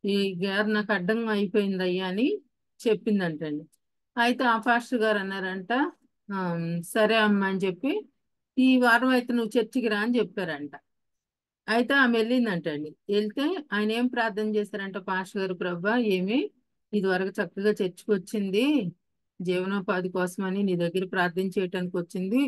ఈ గేదె నాకు అడ్డంగా అయిపోయింది అయ్యా అని చెప్పిందంటండి. అయితే ఆ పాస్టర్ గారు అన్నారంట, సరే అమ్మా అని చెప్పి ఈ వారం అయితే నువ్వు చర్చికి రా అని చెప్పారంట. అయితే ఆమె వెళ్ళిందంటండి. వెళ్తే ఆయన ఏం ప్రార్థన చేశారంట పాస్టర్ గారు, ప్రభా ఏమి ఇదివరకు చక్కగా చర్చికి వచ్చింది, జీవనోపాధి కోసమని నీ దగ్గర ప్రార్థన చేయటానికి వచ్చింది.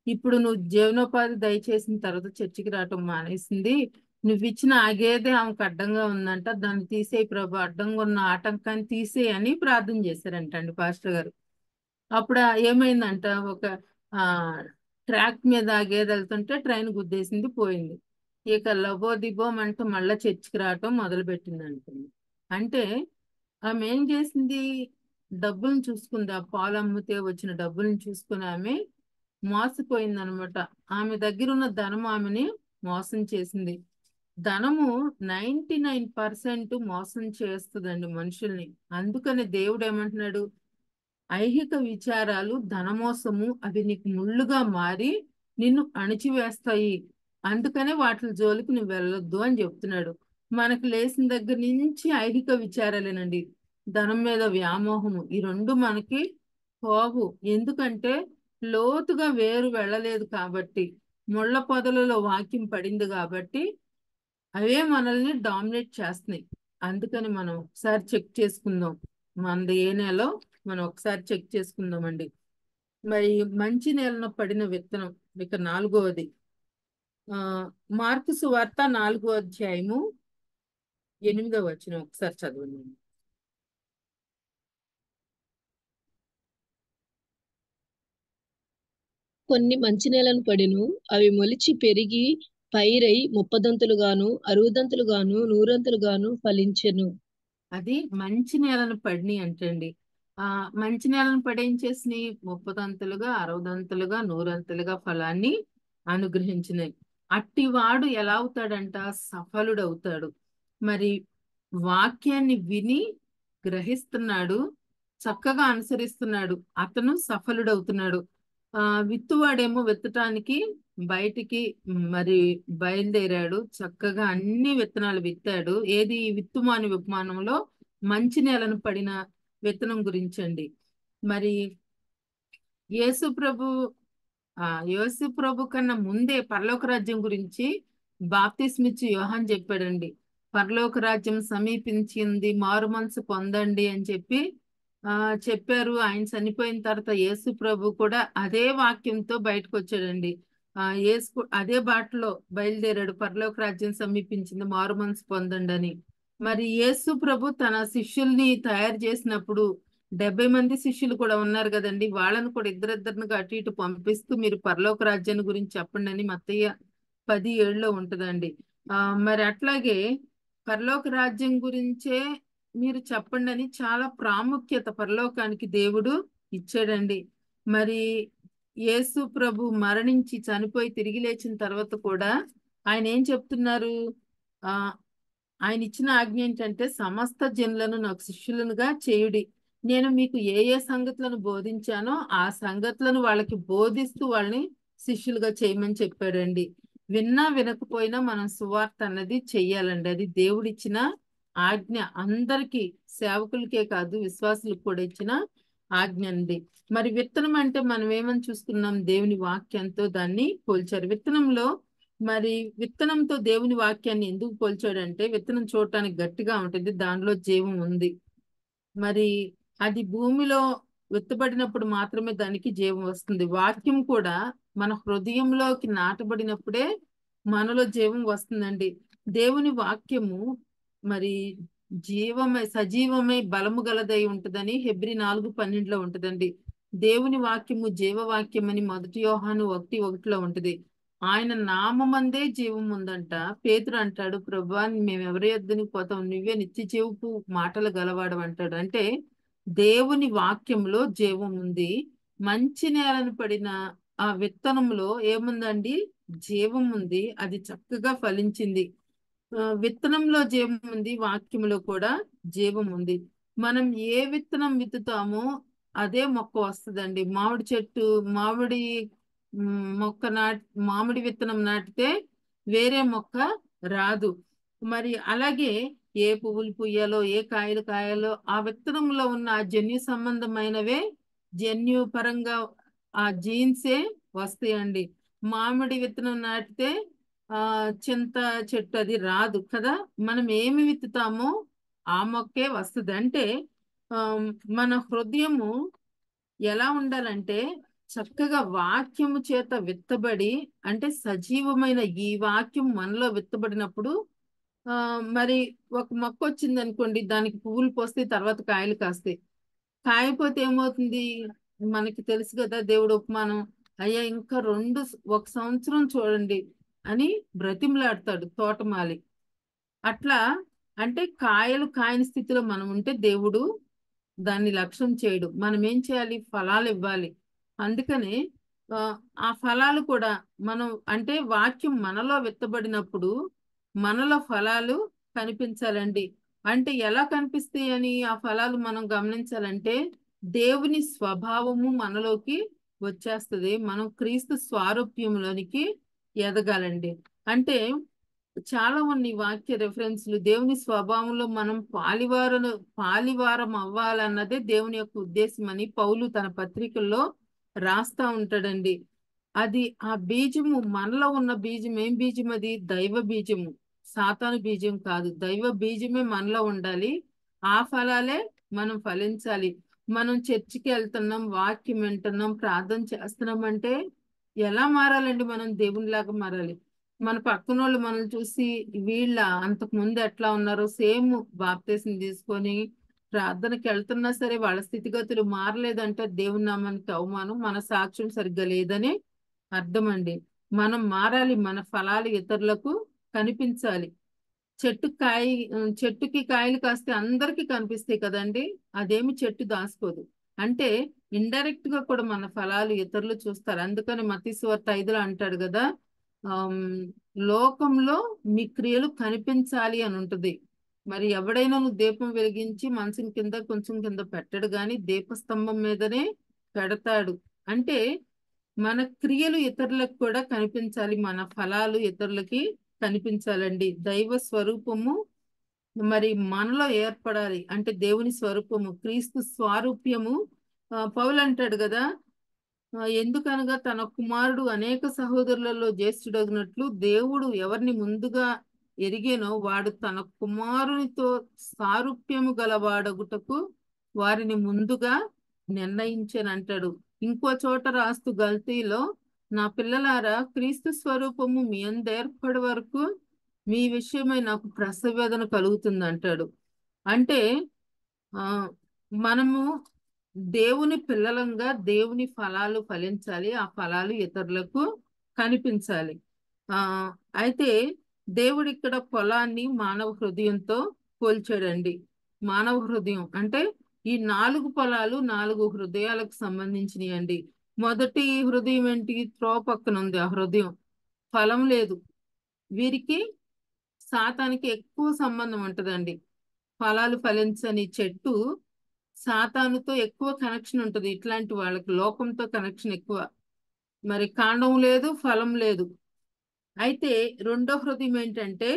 ఇప్పుడు నువ్వు జీవనోపాధి దయచేసిన తర్వాత చర్చికి రావటం మానేసింది. నువ్వు ఇచ్చిన ఆ గేదె ఆమెకు అడ్డంగా ఉందంట, దాన్ని తీసేయి ప్రభు, అడ్డంగా ఉన్న ఆటంకాన్ని తీసేయి అని ప్రార్థన చేశారంటండి పాస్టర్ గారు. అప్పుడు ఏమైందంట, ఒక ఆ ట్రాక్ మీద ఆ గేదె వెళ్తుంటే ట్రైన్ గుద్దేసింది, పోయింది. ఇక లబో దిబోం అంటూ మళ్ళా చర్చికి రావటం మొదలు పెట్టింది అంటుంది. అంటే ఆమె ఏం చేసింది, డబ్బులను చూసుకుంది, ఆ పాలు అమ్మితే వచ్చిన డబ్బులను చూసుకుని ఆమె మోసపోయింది అనమాట. ఆమె దగ్గర ఉన్న ధనం ఆమెని మోసం చేసింది. ధనము 99% మోసం చేస్తుందండి మనుషుల్ని. అందుకని దేవుడు ఏమంటున్నాడు, ఐహిక విచారాలు ధనమోసము అవి నీకు ముళ్ళుగా మారి నిన్ను అణిచివేస్తాయి, అందుకనే వాటి జోలికి నువ్వు వెళ్ళొద్దు అని చెప్తున్నాడు. మనకు లేచిన దగ్గర నుంచి ఐహిక విచారాలేనండి, ధనం మీద వ్యామోహము, ఈ రెండు మనకి పోవు. ఎందుకంటే లోతుగా వేరు వెళ్ళలేదు కాబట్టి, ముళ్ళ పొదలలో వాక్యం పడింది కాబట్టి అవే మనల్ని డామినేట్ చేస్తున్నాయి. అందుకని మనం ఒకసారి చెక్ చేసుకుందాం, మనది ఏ నెలో మనం ఒకసారి చెక్ చేసుకుందామండి. మరి మంచి నేలను పడిన విత్తనం, ఇక 4వది మార్కు సువార్త 4వ అధ్యాయము 8వ వచనం ఒకసారి చదవండి. కొన్ని మంచి నేలను పడెను, అవి మొలిచి పెరిగి పైరై 30దంతులుగాను 60దంతులుగాను 100దంతులుగాను ఫలించెను. అది మంచి నేలను పడిని అంటండి. మంచి నేలను పడేం చేసినాయి, 30దంతులుగా 60దంతులుగా 100అంతులుగా ఫలాన్ని అనుగ్రహించినాయి. అట్టివాడు ఎలా అవుతాడంట, సఫలుడవుతాడు. మరి వాక్యాన్ని విని గ్రహిస్తున్నాడు, చక్కగా అనుసరిస్తున్నాడు, అతను సఫలుడవుతున్నాడు. విత్తువాడేమో విత్తటానికి బయటికి మరి బయలుదేరాడు, చక్కగా అన్ని విత్తనాలు విత్తాడు. ఏది విత్తుమాని ఉపమానంలో మంచి నేలను పడిన విత్తనం గురించండి. మరి యేసు ప్రభు కన్నా ముందే పరలోక రాజ్యం గురించి బాప్తిస్మిచ్చి యోహాన్ చెప్పాడండి. పరలోక రాజ్యం సమీపించింది, మారు మనసు పొందండి అని చెప్పి చెప్పారు. ఆయన చనిపోయిన తర్వాత యేసు ప్రభు కూడా అదే వాక్యంతో బయటకు వచ్చాడండి. అదే బాటలో బయలుదేరాడు, పరలోక రాజ్యం సమీపించింది, మారు మనసు పొందండి అని. మరి యేసు ప్రభు తన శిష్యుల్ని తయారు చేసినప్పుడు 70 మంది శిష్యులు కూడా ఉన్నారు కదండి, వాళ్ళని కూడా ఇద్దరిద్దరినిగా అటు ఇటు పంపిస్తూ మీరు పరలోక రాజ్యాన్ని గురించి చెప్పండి అని మత్తయి 10:7 ఉంటుందండి. మరి అట్లాగే పరలోక రాజ్యం గురించే మీరు చెప్పండి అని చాలా ప్రాముఖ్యత పరలోకానికి దేవుడు ఇచ్చాడండి. మరి యేసు ప్రభు మరణించి చనిపోయి తిరిగి లేచిన తర్వాత కూడా ఆయన ఏం చెప్తున్నారు, ఆయన ఇచ్చిన ఆజ్ఞ ఏంటంటే సమస్త జనులను నాకు శిష్యులనుగా చేయుడి, నేను మీకు ఏ ఏ సంగతులను బోధించానో ఆ సంగతులను వాళ్ళకి బోధిస్తూ వాళ్ళని శిష్యులుగా చేయమని చెప్పాడండి. విన్నా వినకపోయినా మనం సువార్త అన్నది చెయ్యాలండి, అది దేవుడిచ్చిన ఆజ్ఞ. అందరికీ, సేవకులకే కాదు విశ్వాసులకు కూడా ఇచ్చిన ఆజ్ఞ అండి. మరి విత్తనం అంటే మనం ఏమని చూసుకున్నాం, దేవుని వాక్యంతో దాన్ని పోల్చారు. విత్తనంలో మరి విత్తనంతో దేవుని వాక్యాన్ని ఎందుకు పోల్చాడంటే, విత్తనం చూడటానికి గట్టిగా ఉంటుంది, దానిలో జీవం ఉంది. మరి అది భూమిలో విత్తబడినప్పుడు మాత్రమే దానికి జీవం వస్తుంది. వాక్యం కూడా మన హృదయంలోకి నాటబడినప్పుడే మనలో జీవం వస్తుందండి. దేవుని వాక్యము మరి సజీవమై బలము గలదై ఉంటుందని హెబ్రీ 4:12 ఉంటుందండి. దేవుని వాక్యము జీవవాక్యం అని 1 యోహాను 1:1 ఉంటుంది. ఆయన నామమందే జీవం ఉందంట. పేతురు అంటాడు, ప్రభువా మేము ఎవరి యొద్దకు పోతాం, నువ్వే నిత్య జీవపు మాటలు గలవాడు అంటాడు. అంటే దేవుని వాక్యంలో జీవం ఉంది. మంచి నేలను పడిన ఆ విత్తనంలో ఏముందండి, జీవం ఉంది, అది చక్కగా ఫలించింది. విత్తనంలో జీవం ఉంది, వాక్యంలో కూడా జీవం ఉంది. మనం ఏ విత్తనం విత్తుతామో అదే మొక్క వస్తుందండి. మామిడి చెట్టు మామిడి విత్తనం నాటితే వేరే మొక్క రాదు. మరి అలాగే ఏ పువ్వులు పుయ్యాలో ఏ కాయలు కాయాలో ఆ విత్తనంలో ఉన్న ఆ జన్యు సంబంధమైనవే జన్యు పరంగా ఆ జీన్సే వస్తాయండి. మామిడి విత్తనం నాటితే చింత చెట్టు అది రాదు కదా. మనం ఏమి విత్తుతామో ఆ మొక్కే వస్తుంది. అంటే ఆ, మన హృదయము ఎలా ఉండాలంటే చక్కగా వాక్యము చేత విత్తబడి, అంటే సజీవమైన ఈ వాక్యం మనలో విత్తబడినప్పుడు ఆ మరి ఒక మొక్క వచ్చింది అనుకోండి, దానికి పువ్వులు పోస్తే తర్వాత కాయలు కాస్తాయి. కాయపోతే ఏమవుతుంది? మనకి తెలుసు కదా దేవుడు ఉపమానం. అయ్యా ఇంకా ఒక సంవత్సరం చూడండి అని బ్రతిమలాడతాడు తోటమాలి. అట్లా అంటే కాయలు కాయని స్థితిలో మనం ఉంటే దేవుడు దాన్ని లక్ష్యం చేయడు. మనం ఏం చేయాలి? ఫలాలు ఇవ్వాలి. అందుకనే ఆ ఆ ఫలాలు కూడా మనం, అంటే వాక్యం మనలో విత్తబడినప్పుడు మనలో ఫలాలు కనిపించాలండి. అంటే ఎలా కనిపిస్తాయి అని ఆ ఫలాలు మనం గమనించాలంటే, దేవుని స్వభావము మనలోకి వచ్చేస్తుంది. మనం క్రీస్తు స్వారూప్యంలోనికి ఎదగాలండి. అంటే చాలా ఉన్నాయి వాక్య రెఫరెన్స్లు. దేవుని స్వభావంలో మనం పాలివారం అవ్వాలన్నదే దేవుని యొక్క ఉద్దేశం అని పౌలు తన పత్రికల్లో రాస్తా ఉంటాడండి. అది ఆ బీజము మనలో ఉన్న బీజం. ఏం బీజం అది? దైవ బీజము, సాతాను బీజం కాదు. దైవ బీజమే మనలో ఉండాలి. ఆ ఫలాలే మనం ఫలించాలి. మనం చర్చికి వెళ్తున్నాం, వాక్యం వింటున్నాం, ప్రార్థన చేస్తున్నాం అంటే ఎలా మారాలండి? మనం దేవునిలాగా మారాలి. మన పక్కన వాళ్ళు మనల్ని చూసి వీళ్ళ అంతకు ముందు ఎట్లా ఉన్నారో సేమ్ బాప్తీసం తీసుకొని ప్రార్థనకి వెళ్తున్నా సరే వాళ్ళ స్థితిగతులు మారలేదంటే దేవుని నామానికి అవమానం, మన సాక్ష్యం సరిగ్గా లేదని అర్థం అండి. మనం మారాలి. మన ఫలాలు ఇతరులకు కనిపించాలి. చెట్టుకి కాయలు కాస్తే అందరికీ కనిపిస్తాయి కదండి. అదేమి చెట్టు దాచుకోదు. అంటే ఇండైరెక్ట్ గా కూడా మన ఫలాలు ఇతరులు చూస్తారు. అందుకని మత్తయి సువార్త 5లో అంటాడు కదా, ఆమ్, లోకంలో మీ క్రియలు కనిపించాలి అని ఉంటది. మరి ఎవడైనా నువ్వు దీపం వెలిగించి మంచం కింద కొంచెం కింద పెట్టడు గాని దీపస్తంభం మీదనే పెడతాడు. అంటే మన క్రియలు ఇతరులకు కూడా కనిపించాలి. మన ఫలాలు ఇతరులకి కనిపించాలండి. దైవ స్వరూపము మరి మనలో ఏర్పడాలి. అంటే దేవుని స్వరూపము, క్రీస్తు స్వారూప్యము. పౌలు అంటాడు కదా, ఎందుకనగా తన కుమారుడు అనేక సహోదరులలో జ్యేష్ఠుడగినట్లు దేవుడు ఎవరిని ముందుగా ఎరిగేనో వాడు తన కుమారునితో సారూప్యము గలవాడగుటకు వారిని ముందుగా నిర్ణయించానంటాడు. ఇంకో చోట రాస్తూ గల్తీలో, నా పిల్లలారా క్రీస్తు స్వరూపము మీ అందు ఏర్పడే వరకు మీ విషయమై నాకు ప్రసవేదన కలుగుతుంది అంటాడు. అంటే ఆ మనము దేవుని పిల్లలంగా దేవుని ఫలాలు ఫలించాలి. ఆ ఫలాలు ఇతరులకు కనిపించాలి. ఆ అయితే దేవుడు ఇక్కడ పొలాన్ని మానవ హృదయంతో పోల్చాడండి. మానవ హృదయం అంటే ఈ 4 పొలాలు 4 హృదయాలకు సంబంధించినవి అండి. మొదటి హృదయం ఏంటి? త్రోవ పక్కన ఉంది ఆ హృదయం. ఫలం లేదు. వీరికి సాతానికి ఎక్కువ సంబంధం ఉంటదండి. ఫలాలు ఫలించని చెట్టు సాతానుతో ఎక్కువ కనెక్షన్ ఉంటుంది. ఇట్లాంటి వాళ్ళకి లోకంతో కనెక్షన్ ఎక్కువ. మరి కాండం లేదు, ఫలం లేదు. అయితే రెండో హృదయం ఏంటంటే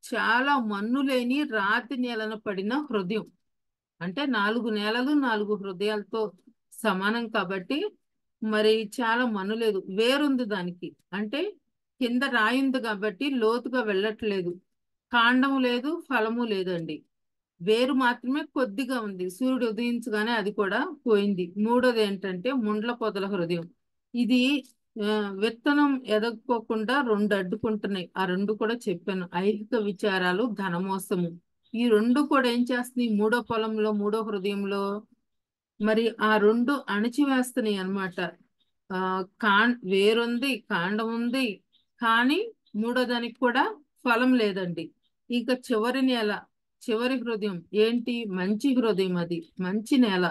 చాలా మన్ను లేని రాతి నేలన పడిన హృదయం. అంటే 4 నేలలు 4 హృదయాలతో సమానం కాబట్టి మరి చాలా మన్ను లేదు. వేరుంది దానికి. అంటే కింద రాయి ఉంది కాబట్టి లోతుగా వెళ్ళట్లేదు. కాండము లేదు, ఫలము లేదండి. వేరు మాత్రమే కొద్దిగా ఉంది. సూర్యుడు ఉదయించగానే అది కూడా పోయింది. మూడోది ఏంటంటే ముండ్ల పొదల హృదయం. ఇది విత్తనం ఎదగకోకుండా 2 అడ్డుకుంటున్నాయి. ఆ 2 కూడా చెప్పాను. ఐహిక విచారాలు, ధనమోసము. ఈ 2 కూడా ఏం చేస్తున్నాయి? మూడో పొలంలో, మూడో హృదయంలో మరి ఆ 2 అణచివేస్తున్నాయి అన్నమాట. వేరుంది, కాండం ఉంది, కానీ మూడో దానికి కూడా ఫలం లేదండి. ఇక చివరి నేల, చివరి హృదయం ఏంటి? మంచి హృదయం. అది మంచి నేల.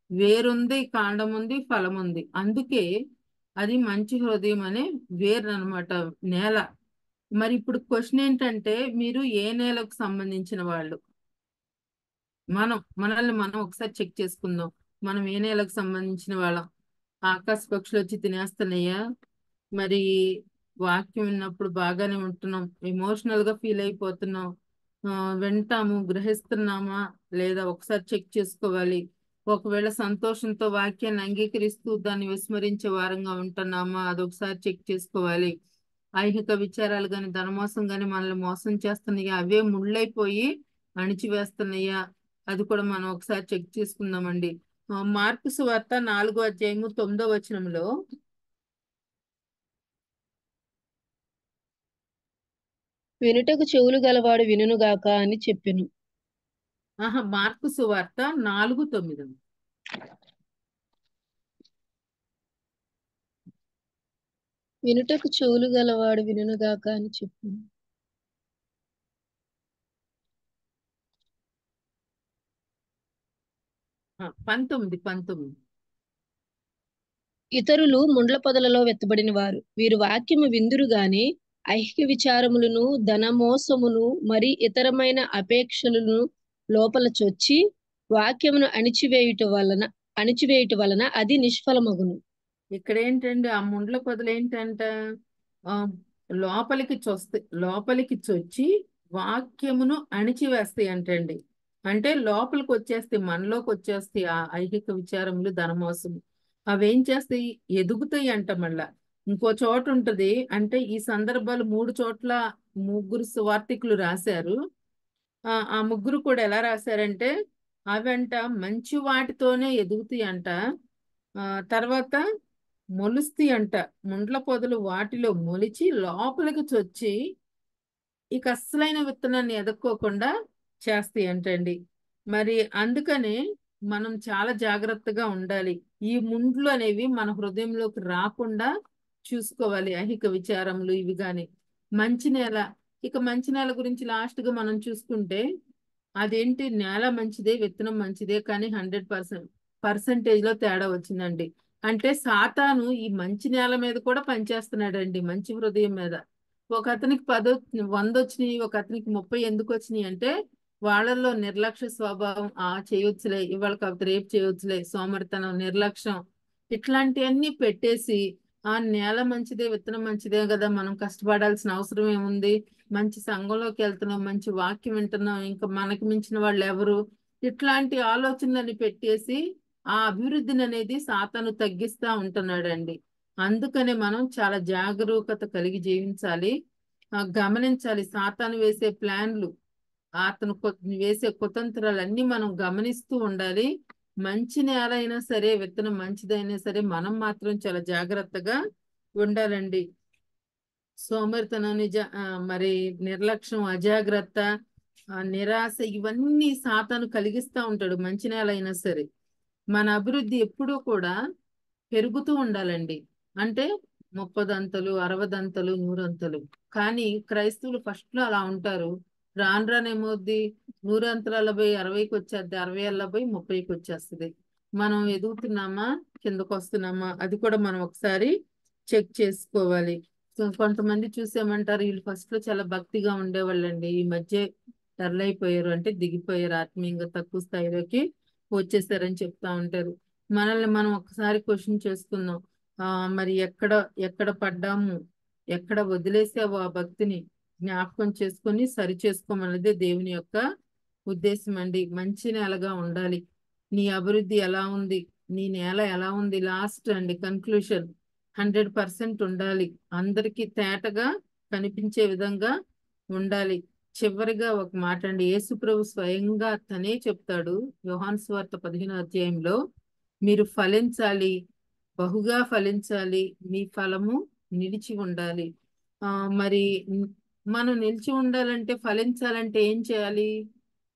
వేరుంది, కాండం ఉంది, ఫలం ఉంది. అందుకే అది మంచి హృదయం అనే వేరు అన్నమాట, నేల. మరి ఇప్పుడు క్వశ్చన్ ఏంటంటే, మీరు ఏ నేలకు సంబంధించిన వాళ్ళు? మనల్ని మనం ఒకసారి చెక్ చేసుకుందాం. మనం ఏ నేలకు సంబంధించిన వాళ్ళం? ఆకాశ పక్షులు వచ్చి తినేస్తున్నాయా? మరి వాక్యం విన్నప్పుడు బాగానే ఉంటున్నాం, ఎమోషనల్ గా ఫీల్ అయిపోతున్నాం, వింటాము, గ్రహిస్తున్నామా లేదా ఒకసారి చెక్ చేసుకోవాలి. ఒకవేళ సంతోషంతో వాక్యాన్ని అంగీకరిస్తూ దాన్ని విస్మరించే వారంగా ఉంటున్నామా, అదొకసారి చెక్ చేసుకోవాలి. ఐహిక విచారాలు గాని, ధనమోసం గాని మనల్ని మోసం చేస్తున్నాయా? అవే ముళ్ళైపోయి అణిచివేస్తున్నాయా? అది కూడా మనం ఒకసారి చెక్ చేసుకుందామండి. మార్కు సువార్త 4వ అధ్యాయము 9వ వచనంలో వినుటకు చెవులు గలవాడు వినుగాక అని చెప్పెను. మార్కు సువార్త 4:9. వినుటకు చెవులు గలవాడు వినుగాక అని చెప్పెను. ఆ, 19. ఇతరులు ముండ్ల పొదలలో వెత్తబడిన వారు. వీరు వాక్యము విందురు గాని ఐహిక విచారములను, ధనమోసమును, మరి ఇతరమైన అపేక్షలను లోపల చొచ్చి వాక్యమును అణిచివేయుట వలన అది నిష్ఫలమగును. ఇక్కడ ఏంటండి ఆ ముండ్ల పొదలు ఏంటంట? ఆ, లోపలికి చొచ్చి వాక్యమును అణిచివేస్తాయి అంటండి. అంటే లోపలికి వచ్చేస్తాయి, మనలోకి వచ్చేస్తాయి ఆ ఐహిక విచారములు, ధనమోసము. అవేం చేస్తాయి? ఎదుగుతాయి అంట. మళ్ళా ఇంకో చోట ఉంటది. అంటే ఈ సందర్భాలు 3 చోట్ల ముగ్గురు సువార్తికులు రాశారు. ఆ ముగ్గురు కూడా ఎలా రాశారంటే అవంట మంచి వాటితోనే ఎదుగుతాయి అంట. తర్వాత మొలుస్తాయి అంట. ముండ్ల పొదలు వాటిలో మొలిచి లోపలికి చొచ్చి ఇక అస్సలైన విత్తనాన్ని ఎదుక్కోకుండా చేస్తాయి అంటండి. మరి అందుకనే మనం చాలా జాగ్రత్తగా ఉండాలి. ఈ ముండ్లు అనేవి మన హృదయంలోకి రాకుండా చూసుకోవాలి. ఐహిక విచారములు ఇవి గాని. మంచి నేల, ఇక మంచి నేల గురించి లాస్ట్ గా మనం చూసుకుంటే అదేంటి, నేల మంచిదే, విత్తనం మంచిదే, కానీ 100% లో తేడా వచ్చిందండి. అంటే సాతాను ఈ మంచి నేల మీద కూడా పనిచేస్తున్నాడండి, మంచి హృదయం మీద. ఒక అతనికి 100 వచ్చినాయి, ఒక అతనికి 30 ఎందుకు వచ్చినాయి అంటే వాళ్ళల్లో నిర్లక్ష్య స్వభావం. చేయొచ్చులే, ఇవాళ కాకపోతే రేపు చేయొచ్చులే, సోమరితనం, నిర్లక్ష్యం, ఇట్లాంటివన్నీ పెట్టేసి ఆ నేల మంచిదే, విత్తనం మంచిదే కదా, మనం కష్టపడాల్సిన అవసరం ఏముంది, మంచి సంఘంలోకి వెళ్తున్నాం, మంచి వాక్యం వింటున్నాం, ఇంకా మనకు మించిన వాళ్ళు ఎవరు, ఇట్లాంటి ఆలోచనలని పెట్టేసి ఆ అభివృద్ధిని అనేది సాతాను తగ్గిస్తా ఉంటున్నాడండి. అందుకనే మనం చాలా జాగరూకత కలిగి జీవించాలి. గమనించాలి సాతాను వేసే ప్లాన్లు, అతను వేసే కుతంత్రాలన్నీ మనం గమనిస్తూ ఉండాలి. మంచి నేల అయినా సరే, విత్తనం మంచిదైనా సరే, మనం మాత్రం చాలా జాగ్రత్తగా ఉండాలండి. సోమరితనం, మరి నిర్లక్ష్యం, అజాగ్రత్త, నిరాశ, ఇవన్నీ సాతాను కలిగిస్తూ ఉంటాడు. మంచి నేల అయినా సరే మన అభివృద్ధి ఎప్పుడూ కూడా పెరుగుతూ ఉండాలండి. అంటే 30 అంతలు, 60 అంతలు, 100 అంతలు. కానీ క్రైస్తవులు ఫస్ట్ లో అలా ఉంటారు. రాను రాను ఏమవుద్ది, 100 అంతరాల పోయి 60కి వచ్చేద్ది, 60 అల్ల పోయి 30కి వచ్చేస్తుంది. మనం ఎదుగుతున్నామా, కిందకు వస్తున్నామా, అది కూడా మనం ఒకసారి చెక్ చేసుకోవాలి. కొంతమంది చూసామంటారు, వీళ్ళు ఫస్ట్ లో చాలా భక్తిగా ఉండేవాళ్ళండి, ఈ మధ్య డల్ అయిపోయారు, అంటే దిగిపోయారు, ఆత్మీయంగా తక్కువ స్థాయిలోకి వచ్చేసారని చెప్తా ఉంటారు. మనల్ని మనం ఒకసారి క్వశ్చన్ చేసుకుందాం. మరి ఎక్కడ పడ్డాము, ఎక్కడ వదిలేసావు ఆ భక్తిని జ్ఞాపకం చేసుకొని సరి చేసుకోమన్నదే దేవుని యొక్క ఉద్దేశం అండి. మంచి నేలగా ఉండాలి. నీ అభివృద్ధి ఎలా ఉంది, నీ నేల ఎలా ఉంది, లాస్ట్ అండి కన్క్లూషన్ 100% ఉండాలి. అందరికీ తేటగా కనిపించే విధంగా ఉండాలి. చివరిగా ఒక మాట అండి, యేసుప్రభు స్వయంగా తనే చెప్తాడు యోహాను సువార్త 15వ అధ్యాయంలో, మీరు ఫలించాలి, బహుగా ఫలించాలి, మీ ఫలము నిలిచి ఉండాలి. మరి మనం నిలిచి ఉండాలంటే, ఫలించాలంటే ఏం చేయాలి?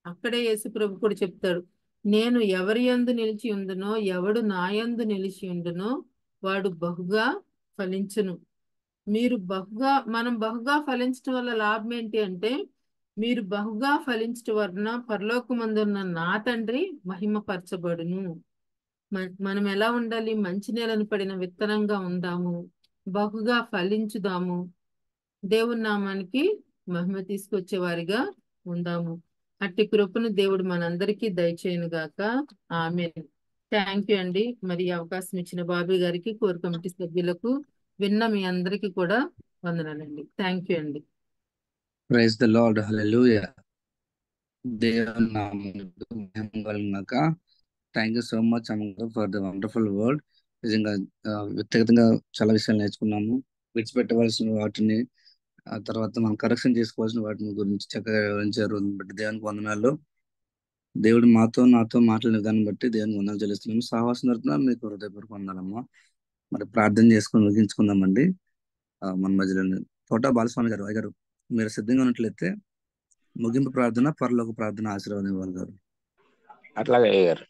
అక్కడే యేసుప్రభు కూడా చెప్తాడు, నేను ఎవరి యందు నిలిచి ఉండునో, ఎవడు నా యందు నిలిచి ఉండునో వాడు బహుగా ఫలించును. మనం బహుగా ఫలించడం వల్ల లాభం ఏంటి అంటే, మీరు బహుగా ఫలించడం వలన పరలోకమందున్న నా తండ్రి మహిమపరచబడును. మనం ఎలా ఉండాలి? మంచి నేలను పడిన విత్తనంగా ఉందాము, బహుగా ఫలించుదాము, దేవుని నామానికి మహిమ తీసుకొచ్చే వారిగా ఉందాము. అట్టి కృపను దేవుడు మనందరికీ దయచేయను గాక. ఆమేన్. థ్యాంక్ యూ అండి. మరి ఈ అవకాశం ఇచ్చిన బాబీ గారికి, కోర్ కమిటీ సభ్యులకు, విన్న మీ అందరికీ కూడా వందనాలండి. థ్యాంక్ యూ అండి. Praise the Lord. హల్లెలూయా. దేవుని నామమునకు మహిమ కలుగుగాక. థ్యాంక్ యూ సో మచ్ అమ్మ ఫర్ ద వండర్ఫుల్ వర్డ్. నిజంగా వ్యక్తిగతంగా చాలా విషయాలు నేర్చుకున్నాము. విడిచిపెట్టవలసిన వాటిని, ఆ తర్వాత మనం కరెక్షన్ చేసుకోవాల్సిన వాటిని గురించి చక్కగా వివరించారు. బట్టి దేవునికి వందనాలు. దేవుడు నాతో మాట్లాడిన విధానం బట్టి దేవుని వందలు చెల్లిస్తున్నాము. సహవాసం జరుగుతున్నా మీకు హృదయపూర్వక వందనమ్మా. మరి ప్రార్థన చేసుకొని ముగించుకుందామండి. మన మధ్యలో తోట బాలస్వామి గారు అయ్యారు, మీరు సిద్ధంగా ఉన్నట్లయితే ముగింపు ప్రార్థన, పరలోక ప్రార్థన ఆశీర్వాదం ఇవ్వాలి గారు. అట్లాగే అయ్యారు.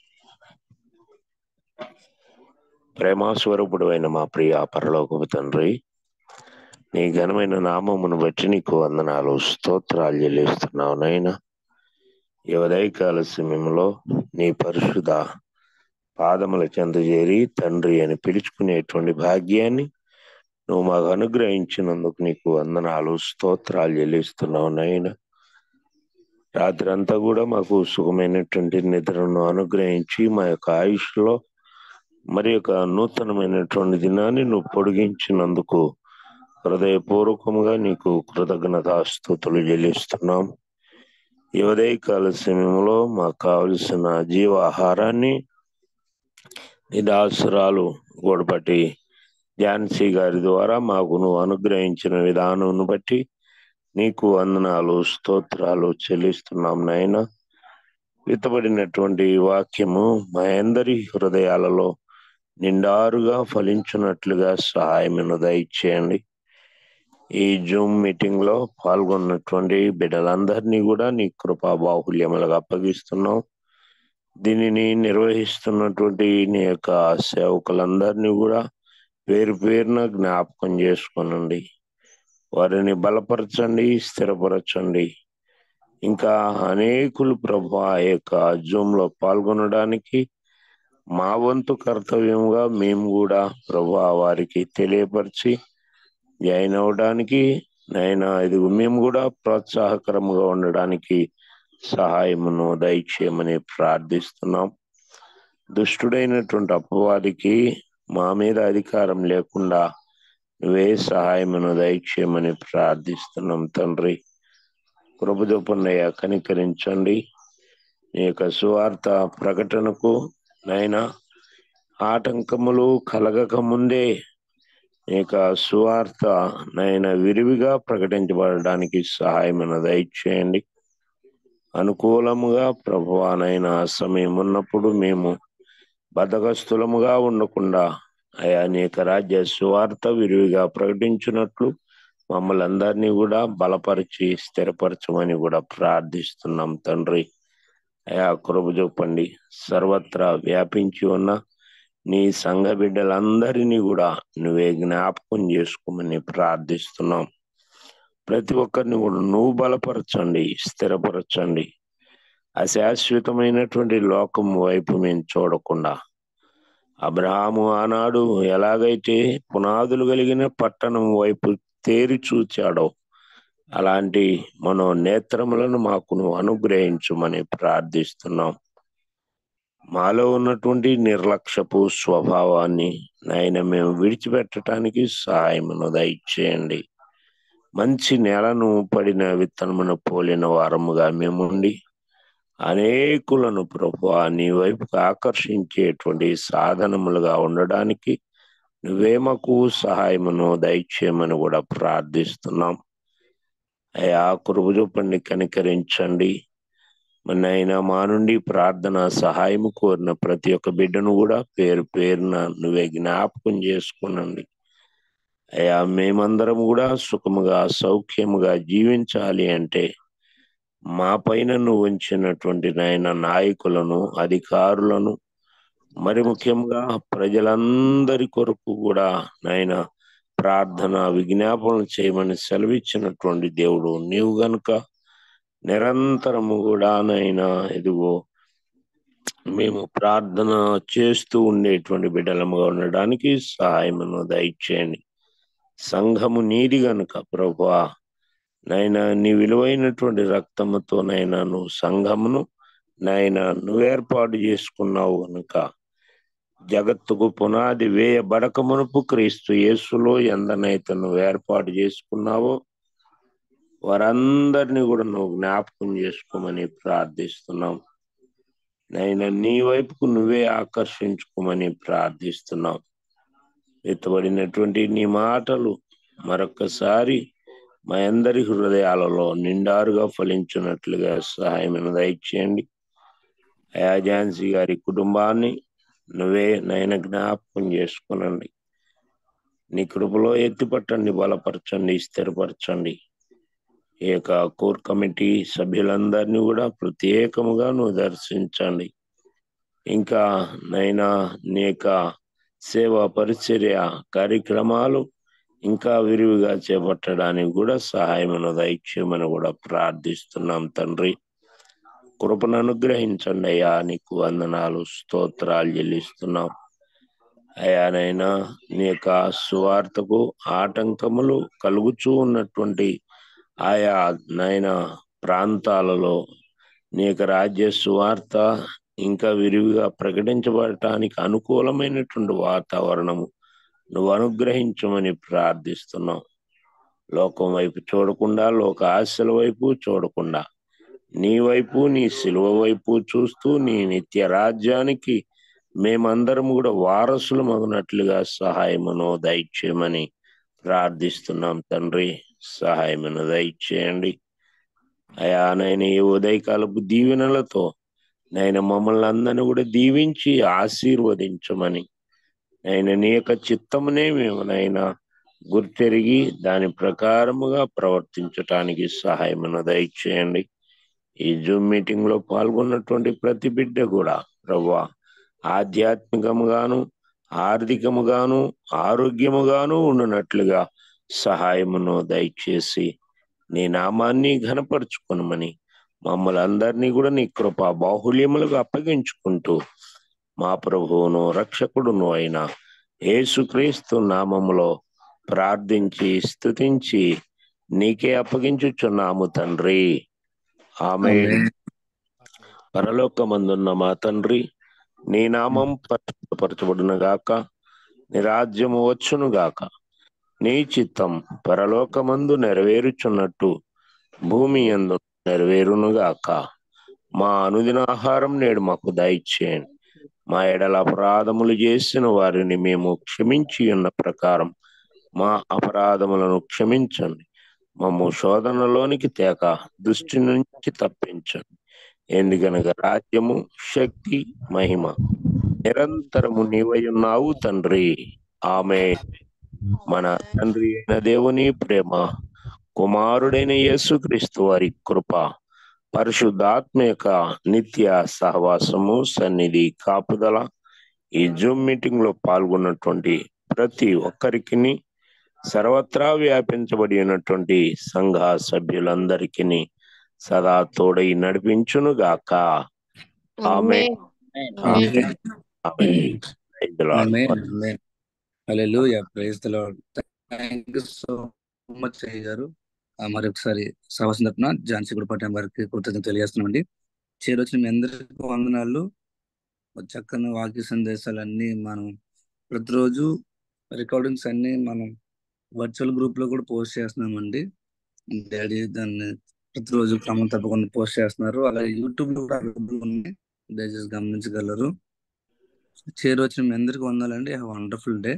ప్రేమాస్వరూపుడు అయిన మా ప్రియ పరలోకపు తండ్రి, నీ ఘనమైన నామమును బట్టి నీకు వందనాలు, స్తోత్రాలు చెల్లిస్తున్నావు నైనా. ఈ ఉదయకాల సమయంలో నీ పరిశుద్ధ పాదముల చెంత చేరి తండ్రి అని పిలుచుకునేటువంటి భాగ్యాన్ని నువ్వు మాకు అనుగ్రహించినందుకు నీకు వందనాలు, స్తోత్రాలు చెల్లిస్తున్నావు నైనా. రాత్రి అంతా కూడా మాకు సుఖమైనటువంటి నిద్రను అనుగ్రహించి మా యొక్క ఆయుష్లో మరి యొక్క నూతనమైనటువంటి దినాన్ని నువ్వు పొడిగించినందుకు హృదయపూర్వకంగా నీకు కృతజ్ఞతాస్తుతులు చెల్లిస్తున్నాం. ఈ ఉదయకాల సమయంలో మాకు కావలసిన జీవాహారాన్ని నీ దాసురాలు గోడపట్టి ఝాన్సీ గారి ద్వారా మాకు నువ్వు అనుగ్రహించిన విధానం బట్టి నీకు వందనాలు, స్తోత్రాలు చెల్లిస్తున్నాం నాయన. విత్తబడినటువంటి వాక్యము మా అందరి హృదయాలలో నిండారుగా ఫలించున్నట్లుగా సహాయమును దయచేయండి. ఈ జూమ్ మీటింగ్ లో పాల్గొన్నటువంటి బిడ్డలందరినీ కూడా నీ కృపా బాహుల్యములుగా అప్పగిస్తున్నాం. దీనిని నిర్వహిస్తున్నటువంటి నీ యొక్క సేవకులందరినీ కూడా పేరు పేరున జ్ఞాపకం చేసుకోనండి. వారిని బలపరచండి, స్థిరపరచండి. ఇంకా అనేకులు ప్రభు ఆ యొక్క జూమ్ లో పాల్గొనడానికి మా వంతు కర్తవ్యంగా మేము కూడా ప్రభు వారికి తెలియపరిచి జాయిన్ అవడానికి నైనా ఇది మేము కూడా ప్రోత్సాహకరంగా ఉండడానికి సహాయమును దయచేయమని ప్రార్థిస్తున్నాం. దుష్టుడైనటువంటి అపవాదికి మా మీద అధికారం లేకుండా నువ్వే సహాయమును దయచేయమని ప్రార్థిస్తున్నాం తండ్రి. కృపదూపన్నయ్య కనికరించండి. నీ యొక్క సువార్త ప్రకటనకు నైనా ఆటంకములు కలగక ముందే నీ యొక్క సువార్త నైనా విరివిగా ప్రకటించబడడానికి సహాయమును దయచేయండి. అనుకూలముగా ప్రభువానైనా సమయం ఉన్నప్పుడు మేము బద్ధకస్తులముగా ఉండకుండా అయా అనేక రాజ్య సువార్త విరివిగా ప్రకటించినట్లు మమ్మల్ని అందరినీ కూడా బలపరిచి స్థిరపరచమని కూడా ప్రార్థిస్తున్నాం తండ్రి. అయా కృప చూపండి. సర్వత్రా వ్యాపించి ఉన్న నీ సంఘ బిడ్డలందరినీ కూడా నువ్వే జ్ఞాపకం చేసుకోమని ప్రార్థిస్తున్నాం. ప్రతి ఒక్కరిని కూడా నువ్వు బలపరచండి, స్థిరపరచండి. అశాశ్వతమైనటువంటి లోకం వైపు మేము చూడకుండా అబ్రహాము ఆనాడు ఎలాగైతే పునాదులు కలిగిన పట్టణం వైపు తేరి చూచాడో అలాంటి మనో నేత్రములను మాకు నువ్వు అనుగ్రహించమని ప్రార్థిస్తున్నాం. మాలో ఉన్నటువంటి నిర్లక్ష్యపు స్వభావాన్ని నాయన మేము విడిచిపెట్టడానికి సహాయమును దయచేయండి. మంచి నేలను పడిన విత్తనమును పోలిన వారముగా మేముండి అనేకులను ప్రభువా నీ వైపుకు ఆకర్షించేటువంటి సాధనములుగా ఉండడానికి నువ్వే మాకు సహాయమును దయచేయమని కూడా ప్రార్థిస్తున్నాం. అయా కృప చూపండి, కనికరించండి. నైనా మా నుండి ప్రార్థన సహాయము కోరిన ప్రతి ఒక్క బిడ్డను కూడా పేరు పేరున నువ్వే జ్ఞాపకం చేసుకునండి. అయా మేమందరం కూడా సుఖముగా సౌఖ్యముగా జీవించాలి అంటే మా పైన నువ్వు ఉంచినటువంటి నాయన నాయకులను, అధికారులను, మరి ముఖ్యంగా ప్రజలందరి కొరకు కూడా నాయన ప్రార్థన విజ్ఞాపనలు చేయమని సెలవిచ్చినటువంటి దేవుడు నీవు గనుక నిరంతరము కూడా నైనా ఇదిగో మేము ప్రార్థన చేస్తూ ఉండేటువంటి బిడ్డలముగా ఉండడానికి సహాయమును దయచేయండి. సంఘము నీది గనుక ప్రభువా నైనా నీ విలువైనటువంటి రక్తముతో నైనా నువ్వు సంఘమును నైనా నువ్వు ఏర్పాటు చేసుకున్నావు కనుక జగత్తుకు పునాది వేయబడక మునుపు క్రీస్తు యేసులో ఎందనైతే నువ్వు ఏర్పాటు చేసుకున్నావో వారందరినీ కూడా నువ్వు జ్ఞాపకం చేసుకోమని ప్రార్థిస్తున్నాం. నైనా నీ వైపుకు నువ్వే ఆకర్షించుకోమని ప్రార్థిస్తున్నాం. ఎత్తబడినటువంటి నీ మాటలు మరొక్కసారి మా అందరి హృదయాలలో నిండారుగా ఫలించినట్లుగా సహాయమును దయచేయండి. అయా ఝాన్సీ గారి కుటుంబాన్ని నువ్వే నయన జ్ఞాపకం చేసుకునండి. నీ కృపలో ఎత్తిపట్టండి, బలపరచండి, స్థిరపరచండి. ఈ యొక్క కోర్ కమిటీ సభ్యులందరినీ కూడా ప్రత్యేకముగా నువ్వు దర్శించండి. ఇంకా నైనా నీ యొక్క సేవా పరిచర్య కార్యక్రమాలు ఇంకా విరివిగా చేపట్టడానికి కూడా సహాయమును దయచేయమని కూడా ప్రార్థిస్తున్నాం తండ్రి. కృపను అనుగ్రహించండి అయ్యా, నీకు వందనాలు స్తోత్రాలు చెల్లిస్తున్నాం. అయానైనా నీ యొక్క సువార్తకు ఆటంకములు కలుగుచూ ఉన్నటువంటి ఆయా నైనా ప్రాంతాలలో నీ యొక్క రాజ్య సువార్త ఇంకా విరివిగా ప్రకటించబడటానికి అనుకూలమైనటువంటి వాతావరణము నువ్వు అనుగ్రహించమని ప్రార్థిస్తున్నాం. లోకం వైపు చూడకుండా, లోక ఆశల వైపు చూడకుండా, నీ వైపు, నీ శిలువ వైపు చూస్తూ నీ నిత్య రాజ్యానికి మేమందరం కూడా వారసులు మగునట్లుగా సహాయమును దయచేయమని ప్రార్థిస్తున్నాం తండ్రి. సహాయమును దయచేయండి అయా. నైనా ఈ ఉదయకాలపు దీవెనలతో నైనా మమ్మల్ని అందరినీ కూడా దీవించి ఆశీర్వదించమని, నైనా నీ యొక్క చిత్తమునే మేము నైనా గుర్తెరిగి దాని ప్రకారముగా ప్రవర్తించటానికి సహాయమును దయచేయండి. ఈ జూమ్ మీటింగ్ లో పాల్గొన్నటువంటి ప్రతి బిడ్డ కూడా ప్రభువా ఆధ్యాత్మికముగాను, ఆర్థికముగాను, ఆరోగ్యముగాను ఉండునట్లుగా సహాయమును దయచేసి నీ నామాన్ని ఘనపరుచుకొనమని మమ్మల్ని అందరినీ కూడా నీ కృపా బాహుల్యములుగా అప్పగించుకుంటూ మా ప్రభువును రక్షకుడును అయిన యేసుక్రీస్తు నామములో ప్రార్థించి స్తుతించి నీకే అప్పగించుచున్నాము తండ్రి. ఆమేన్. పరలోకమందున్న మా తండ్రి, నీ నామం పరిశుద్ధపరచబడును గాక, నీ రాజ్యము వచ్చును గాక, నీ చిత్తం పరలోకమందు నెరవేరుచున్నట్టు భూమి యందు నెరవేరును గాక. మా అనుదిన ఆహారం నేడు మాకు దయచేయండి. మా ఎడల అపరాధములు చేసిన వారిని మేము క్షమించి ఉన్న ప్రకారం మా అపరాధములను క్షమించండి. మమ్ము శోధనలోనికి తేక దృష్టి నుంచి తప్పించండి. ఎందుకనగా రాజ్యము, శక్తి, మహిమ నిరంతరము నీవై ఉన్నావు తండ్రి. ఆమేన్. మన తండ్రి అయిన దేవుని ప్రేమ, కుమారుడైన యేసుక్రీస్తు వారి కృప, పరిశుద్ధాత్మ యొక్క నిత్య సహవాసము, సన్నిధి, కాపుదల ఈ జూమ్ మీటింగ్ లో పాల్గొన్నటువంటి ప్రతి ఒక్కరికి, సర్వత్రా వ్యాపించబడి ఉన్నటువంటి సంఘ సభ్యులందరికీ సదా తోడై నడిపించును గాక. ఆమేన్. ఆమేన్. ఆమేన్. Praise the Lord. Amen. Amen. Hallelujah. Praise the Lord. Thank you so much అయ్య గారు. మరొకసారి సహవాసం తరపున ఝాన్సీ గుడిపట్టం వారికి కృతజ్ఞతలు తెలియజేస్తున్నామండి. చేరొచ్చిన మీ అందరికీ వందనాలు. చక్కని వాక్య సందేశాలన్నీ మనం ప్రతిరోజు రికార్డింగ్స్ అన్ని మనం వర్చువల్ గ్రూప్ లో కూడా పోస్ట్ చేస్తున్నామండి. డాడీ దాన్ని ప్రతిరోజు క్రమం తప్పకుండా పోస్ట్ చేస్తున్నారు. అలాగే యూట్యూబ్ లో కూడా అవైలబుల్ ఉన్నాయి, దయచేసి గమనించగలరు. చేరొచ్చిన మీ అందరికీ వందనాలండి. Have wonderful day.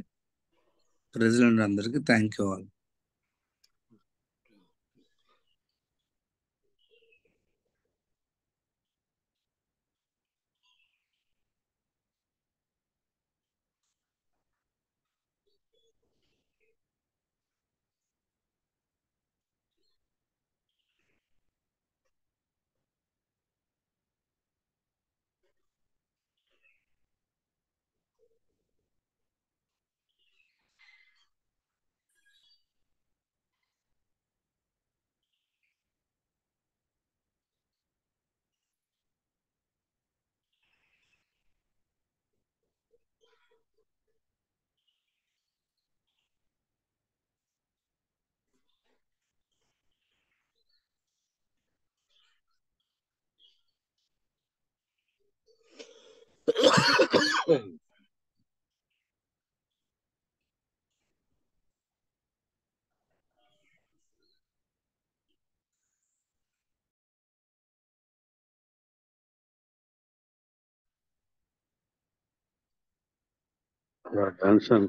ప్రెసిడెంట్ అందరికీ thank you all. Johnson.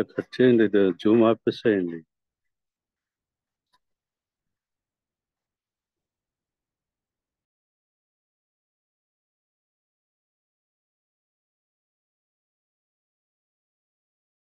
Cut చేయండి, ఇది జూమ్ ఆపేసేయండి.